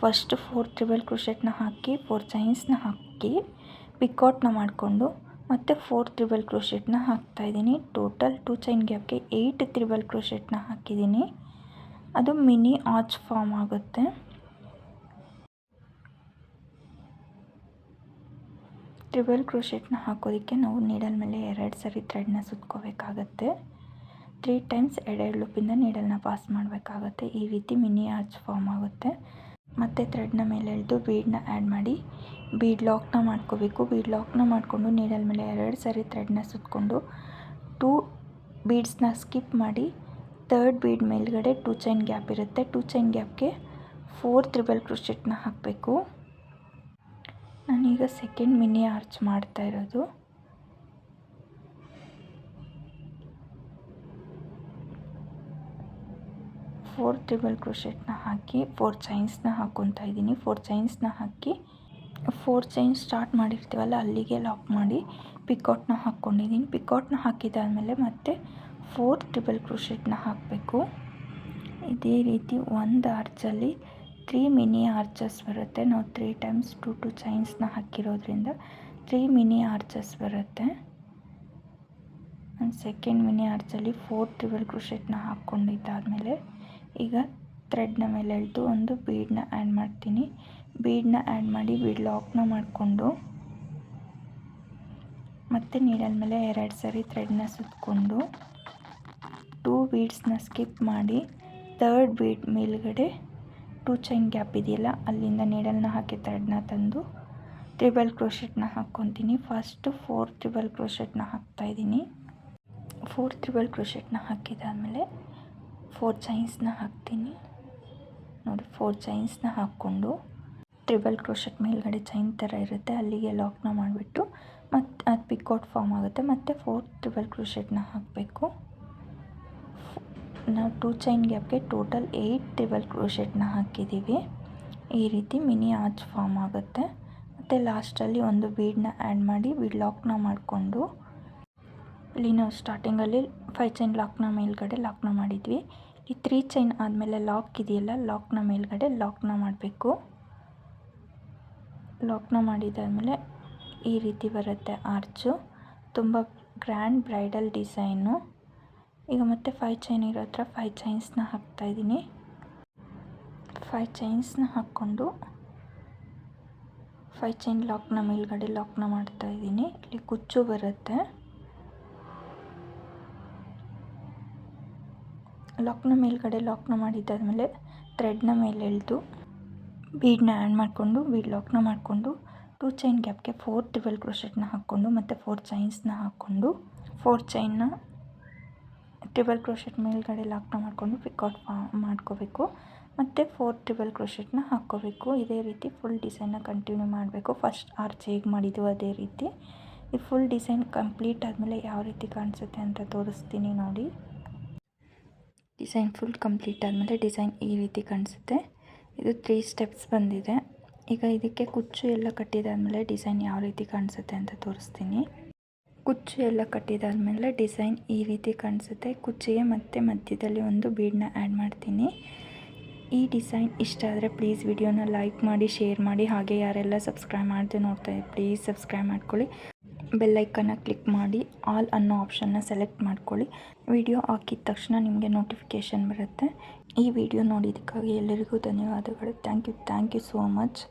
ಫಸ್ಟ್ 4 ಟ್ರಿಬಲ್ ಕ್ರೋಶೆಟ್ನ ಹಾಕಿ 4 ಚೈನ್ಸ್ನ ಹಾಕಿ ಪಿಕಾಟ್ನ ಮಾಡಿಕೊಂಡು ಮತ್ತು 4 ಟ್ರಿಬಲ್ ಕ್ರೋಶೆಟ್ನ ಹಾಕ್ತಾಯಿದ್ದೀನಿ. ಟೋಟಲ್ 2 ಚೈನ್ ಗ್ಯಾಪ್ಗೆ 8 ಟ್ರಿಬಲ್ ಕ್ರೋಶೆಟ್ನ ಹಾಕಿದ್ದೀನಿ. ಅದು ಮಿನಿ ಆರ್ಚ್ ಫಾರ್ಮ್ ಆಗುತ್ತೆ. ಟ್ರಿಬಲ್ ಕ್ರೋಶೆಟ್ನ ಹಾಕೋದಕ್ಕೆ ನಾವು ನೀಡಲ್ ಮೇಲೆ 2 ಸರಿ ಥ್ರೆಡ್ನ ಸುತ್ಕೋಬೇಕಾಗತ್ತೆ. 3 ಟೈಮ್ಸ್ 2 ಲೂಪಿಂದ ನೀಡಲ್ನ ಪಾಸ್ ಮಾಡಬೇಕಾಗತ್ತೆ. ಈ ರೀತಿ ಮಿನಿ ಆರ್ಚ್ ಫಾರ್ಮ್ ಆಗುತ್ತೆ. ಮತ್ತು ಥ್ರೆಡ್ನ ಮೇಲೆ ಎಳೆದು ಬೀಡನ್ನ ಆ್ಯಡ್ ಮಾಡಿ ಬೀಡ್ ಲಾಕ್ನ ಮಾಡ್ಕೋಬೇಕು. ಬೀಡ್ ಲಾಕ್ನ ಮಾಡಿಕೊಂಡು ನೀಡಲ್ ಮೇಲೆ 2 ಸರಿ ಥ್ರೆಡ್ನ ಸುತ್ತಕೊಂಡು 2 ಬೀಡ್ಸ್ನ ಸ್ಕಿಪ್ ಮಾಡಿ 3rd ಬೀಡ್ ಮೇಲ್ಗಡೆ 2 ಚೈನ್ ಗ್ಯಾಪ್ ಇರುತ್ತೆ. 2 ಚೈನ್ ಗ್ಯಾಪ್ಗೆ 4 ಟ್ರಿಬಲ್ ಕ್ರೋಶೆಟ್ನ ಹಾಕಬೇಕು. ನಾನೀಗ ಸೆಕೆಂಡ್ ಮಿನಿ ಆರ್ಚ್ ಮಾಡ್ತಾ ಇರೋದು. ಫೋರ್ ಟ್ರಿಬಲ್ ಕ್ರೋಶೆಟ್ನ ಹಾಕಿ 4 ಚೈನ್ಸ್ನ ಹಾಕ್ಕೊತಾ ಇದ್ದೀನಿ. 4 ಚೈನ್ಸ್ನ ಹಾಕಿ 4 ಚೈನ್ ಸ್ಟಾರ್ಟ್ ಮಾಡಿರ್ತೀವಲ್ಲ, ಅಲ್ಲಿಗೆ ಲಾಕ್ ಮಾಡಿ ಪಿಕಾಟ್ನ ಹಾಕ್ಕೊಂಡಿದ್ದೀನಿ. ಪಿಕಾಟ್ನ ಹಾಕಿದಾದಮೇಲೆ ಮತ್ತೆ 4 ಟ್ರಿಬಲ್ ಕ್ರೋಶೆಟ್ನ ಹಾಕಬೇಕು. ಇದೇ ರೀತಿ ಒಂದು ಆರ್ಚಲ್ಲಿ 3 ಮಿನಿ ಆರ್ಚಸ್ ಬರುತ್ತೆ. ನಾವು 3 ಟೈಮ್ಸ್ 2 ಚೈನ್ಸ್ನ ಹಾಕಿರೋದ್ರಿಂದ 3 ಮಿನಿ ಆರ್ಚಸ್ ಬರುತ್ತೆ. ನಾನು ಸೆಕೆಂಡ್ ಮಿನಿ ಆರ್ಚಲ್ಲಿ 4 ಟ್ರಿಬಲ್ ಕ್ರೋಶೆಟ್ನ ಹಾಕ್ಕೊಂಡಿದ್ದಾದಮೇಲೆ ಈಗ ಥ್ರೆಡ್ನ ಮೇಲೆ ಎಳೆದು ಒಂದು ಬೀಡನ್ನ ಆ್ಯಡ್ ಮಾಡ್ತೀನಿ. ಬೀಡನ್ನ ಆ್ಯಡ್ ಮಾಡಿ ಬೀಡ್ ಲಾಕ್ನ ಮಾಡಿಕೊಂಡು ಮತ್ತು ನೀಡಲ್ ಮೇಲೆ 2 ಸರಿ ಥ್ರೆಡ್ನ ಸುತ್ತಕೊಂಡು 2 ಬೀಡ್ಸ್ನ ಸ್ಕಿಪ್ ಮಾಡಿ 3rd ಬೀಡ್ ಮೇಲ್ಗಡೆ 2 ಚೈನ್ ಗ್ಯಾಪ್ ಇದೆಯಲ್ಲ, ಅಲ್ಲಿಂದ ನೀಡಲ್ನ ಹಾಕಿ ಥ್ರೆಡ್ನ ತಂದು ಟ್ರಿಬಲ್ ಕ್ರೋಶೆಟ್ನ ಹಾಕ್ಕೊತೀನಿ. ಫಸ್ಟ್ 4 ಟ್ರಿಬಲ್ ಕ್ರೋಶೆಟ್ನ ಹಾಕ್ತಾಯಿದ್ದೀನಿ. 4 ಟ್ರಿಬಲ್ ಕ್ರೋಶೆಟ್ನ ಹಾಕಿದಾದಮೇಲೆ 4 ಚೈನ್ಸ್ನ ಹಾಕ್ತೀನಿ. ನೋಡಿ, 4 ಚೈನ್ಸ್ನ ಹಾಕ್ಕೊಂಡು ಟ್ರಿಬಲ್ ಕ್ರೋಶೆಟ್ ಮೇಲ್ಗಡೆ ಚೈನ್ ಥರ ಇರುತ್ತೆ, ಅಲ್ಲಿಗೆ ಲಾಕ್ನ ಮಾಡಿಬಿಟ್ಟು ಮತ್ತು ಅದು ಪಿಕಾಟ್ ಫಾರ್ಮ್ ಆಗುತ್ತೆ. ಮತ್ತು 4 ಟ್ರಿಬಲ್ ಕ್ರೋಶೆಟ್ನ ಹಾಕಬೇಕು. ನಾವು 2 ಚೈನ್ ಗ್ಯಾಪ್ಗೆ ಟೋಟಲ್ 8 ಟ್ರಿಬಲ್ ಕ್ರೋಶೆಟ್ನ ಹಾಕಿದ್ದೀವಿ. ಈ ರೀತಿ ಮಿನಿ ಆರ್ಚ್ ಫಾರ್ಮ್ ಆಗುತ್ತೆ. ಮತ್ತು ಲಾಸ್ಟಲ್ಲಿ ಒಂದು ಬೀಡನ್ನ ಆ್ಯಡ್ ಮಾಡಿ ಬೀಡ್ ಲಾಕ್ನ ಮಾಡಿಕೊಂಡು ಇಲ್ಲಿ ನಾವು ಸ್ಟಾರ್ಟಿಂಗಲ್ಲಿ 5 ಚೈನ್ ಲಾಕ್ನ ಮೇಲ್ಗಡೆ ಲಾಕ್ನ ಮಾಡಿದ್ವಿ. ಈ 3 ಚೈನ್ ಆದಮೇಲೆ ಲಾಕ್ ಇದೆಯಲ್ಲ, ಲಾಕ್ನ ಮೇಲ್ಗಡೆ ಲಾಕ್ನ ಮಾಡಬೇಕು. ಲಾಕ್ನ ಮಾಡಿದಾದಮೇಲೆ ಈ ರೀತಿ ಬರುತ್ತೆ ಆರ್ಚು. ತುಂಬ ಗ್ರ್ಯಾಂಡ್ ಬ್ರೈಡಲ್ ಡಿಸೈನು. ಈಗ ಮತ್ತೆ 5 ಚೈನ್ ಇರೋ ಹತ್ರ 5 ಚೈನ್ಸ್ನ ಹಾಕ್ತಾಯಿದ್ದೀನಿ. 5 ಚೈನ್ಸ್ನ ಹಾಕ್ಕೊಂಡು 5 ಚೈನ್ ಲಾಕ್ನ ಮೇಲ್ಗಡೆ ಲಾಕ್ನ ಮಾಡ್ತಾಯಿದ್ದೀನಿ. ಇಲ್ಲಿ ಕುಚ್ಚು ಬರುತ್ತೆ. ಲಾಕ್ನ ಮೇಲ್ಗಡೆ ಲಾಕ್ನ ಮಾಡಿದ್ದಾದಮೇಲೆ ಥ್ರೆಡ್ನ ಮೇಲೆ ಎಳೆದು ಬೀಡನ್ನ ಆ್ಯಡ್ ಮಾಡಿಕೊಂಡು ಬೀಡ್ ಲಾಕ್ನ ಮಾಡಿಕೊಂಡು 2 ಚೈನ್ ಗ್ಯಾಪ್ಗೆ 4 ಟ್ರಿಬಲ್ ಕ್ರೋಶೆಟ್ನ ಹಾಕ್ಕೊಂಡು ಮತ್ತು 4 ಚೈನ್ಸ್ನ ಹಾಕ್ಕೊಂಡು 4 ಚೈನ್ನ ಟ್ರಿಬಲ್ ಕ್ರೋಶೆಟ್ ಮೇಲ್ಗಡೆ ಲಾಕ್ನ ಮಾಡಿಕೊಂಡು ಪಿಕಾಟ್ ಮಾಡ್ಕೋಬೇಕು. ಮತ್ತು 4 ಟ್ರಿಬಲ್ ಕ್ರೋಶೆಟ್ನ ಹಾಕ್ಕೋಬೇಕು. ಇದೇ ರೀತಿ ಫುಲ್ ಡಿಸೈನ್ನ ಕಂಟಿನ್ಯೂ ಮಾಡಬೇಕು. ಫಸ್ಟ್ ಆರ್ಚ್ ಹೇಗೆ ಮಾಡಿದ್ವು ಅದೇ ರೀತಿ. ಈ ಫುಲ್ ಡಿಸೈನ್ ಕಂಪ್ಲೀಟ್ ಆದಮೇಲೆ ಯಾವ ರೀತಿ ಕಾಣಿಸುತ್ತೆ ಅಂತ ತೋರಿಸ್ತೀನಿ ನೋಡಿ. ಡಿಸೈನ್ ಫುಲ್ ಕಂಪ್ಲೀಟ್ ಆದಮೇಲೆ ಡಿಸೈನ್ ಈ ರೀತಿ ಕಾಣಿಸುತ್ತೆ. ಇದು 3 ಸ್ಟೆಪ್ಸ್ ಬಂದಿದೆ. ಈಗ ಇದಕ್ಕೆ ಕುಚ್ಚು ಎಲ್ಲ ಕಟ್ಟಿದಾದಮೇಲೆ ಡಿಸೈನ್ ಯಾವ ರೀತಿ ಕಾಣಿಸುತ್ತೆ ಅಂತ ತೋರಿಸ್ತೀನಿ. ಕುಚ್ಚು ಎಲ್ಲ ಕಟ್ಟಿದಾದಮೇಲೆ ಡಿಸೈನ್ ಈ ರೀತಿ ಕಾಣಿಸುತ್ತೆ. ಕುಚ್ಚಿಗೆ ಮತ್ತೆ ಮಧ್ಯದಲ್ಲಿ ಒಂದು ಬೀಡನ್ನ ಆ್ಯಡ್ ಮಾಡ್ತೀನಿ. ಈ ಡಿಸೈನ್ ಇಷ್ಟ ಆದರೆ ಪ್ಲೀಸ್ ವಿಡಿಯೋನ ಲೈಕ್ ಮಾಡಿ, ಶೇರ್ ಮಾಡಿ. ಹಾಗೆ ಯಾರೆಲ್ಲ ಸಬ್ಸ್ಕ್ರೈಬ್ ಮಾಡದೆ ನೋಡ್ತಾ ಇದ್ದೀವಿ ಪ್ಲೀಸ್ ಸಬ್ಸ್ಕ್ರೈಬ್ ಮಾಡ್ಕೊಳ್ಳಿ. ಬೆಲ್ಲೈಕನ್ನ ಕ್ಲಿಕ್ ಮಾಡಿ ಆಲ್ ಅನ್ನೋ ಆಪ್ಷನ್ನ ಸೆಲೆಕ್ಟ್ ಮಾಡ್ಕೊಳ್ಳಿ. ವಿಡಿಯೋ ಹಾಕಿದ ತಕ್ಷಣ ನಿಮಗೆ ನೋಟಿಫಿಕೇಷನ್ ಬರುತ್ತೆ. ಈ ವಿಡಿಯೋ ನೋಡಿದ್ದಕ್ಕಾಗಿ ಎಲ್ಲರಿಗೂ ಧನ್ಯವಾದಗಳು. Thank you so much.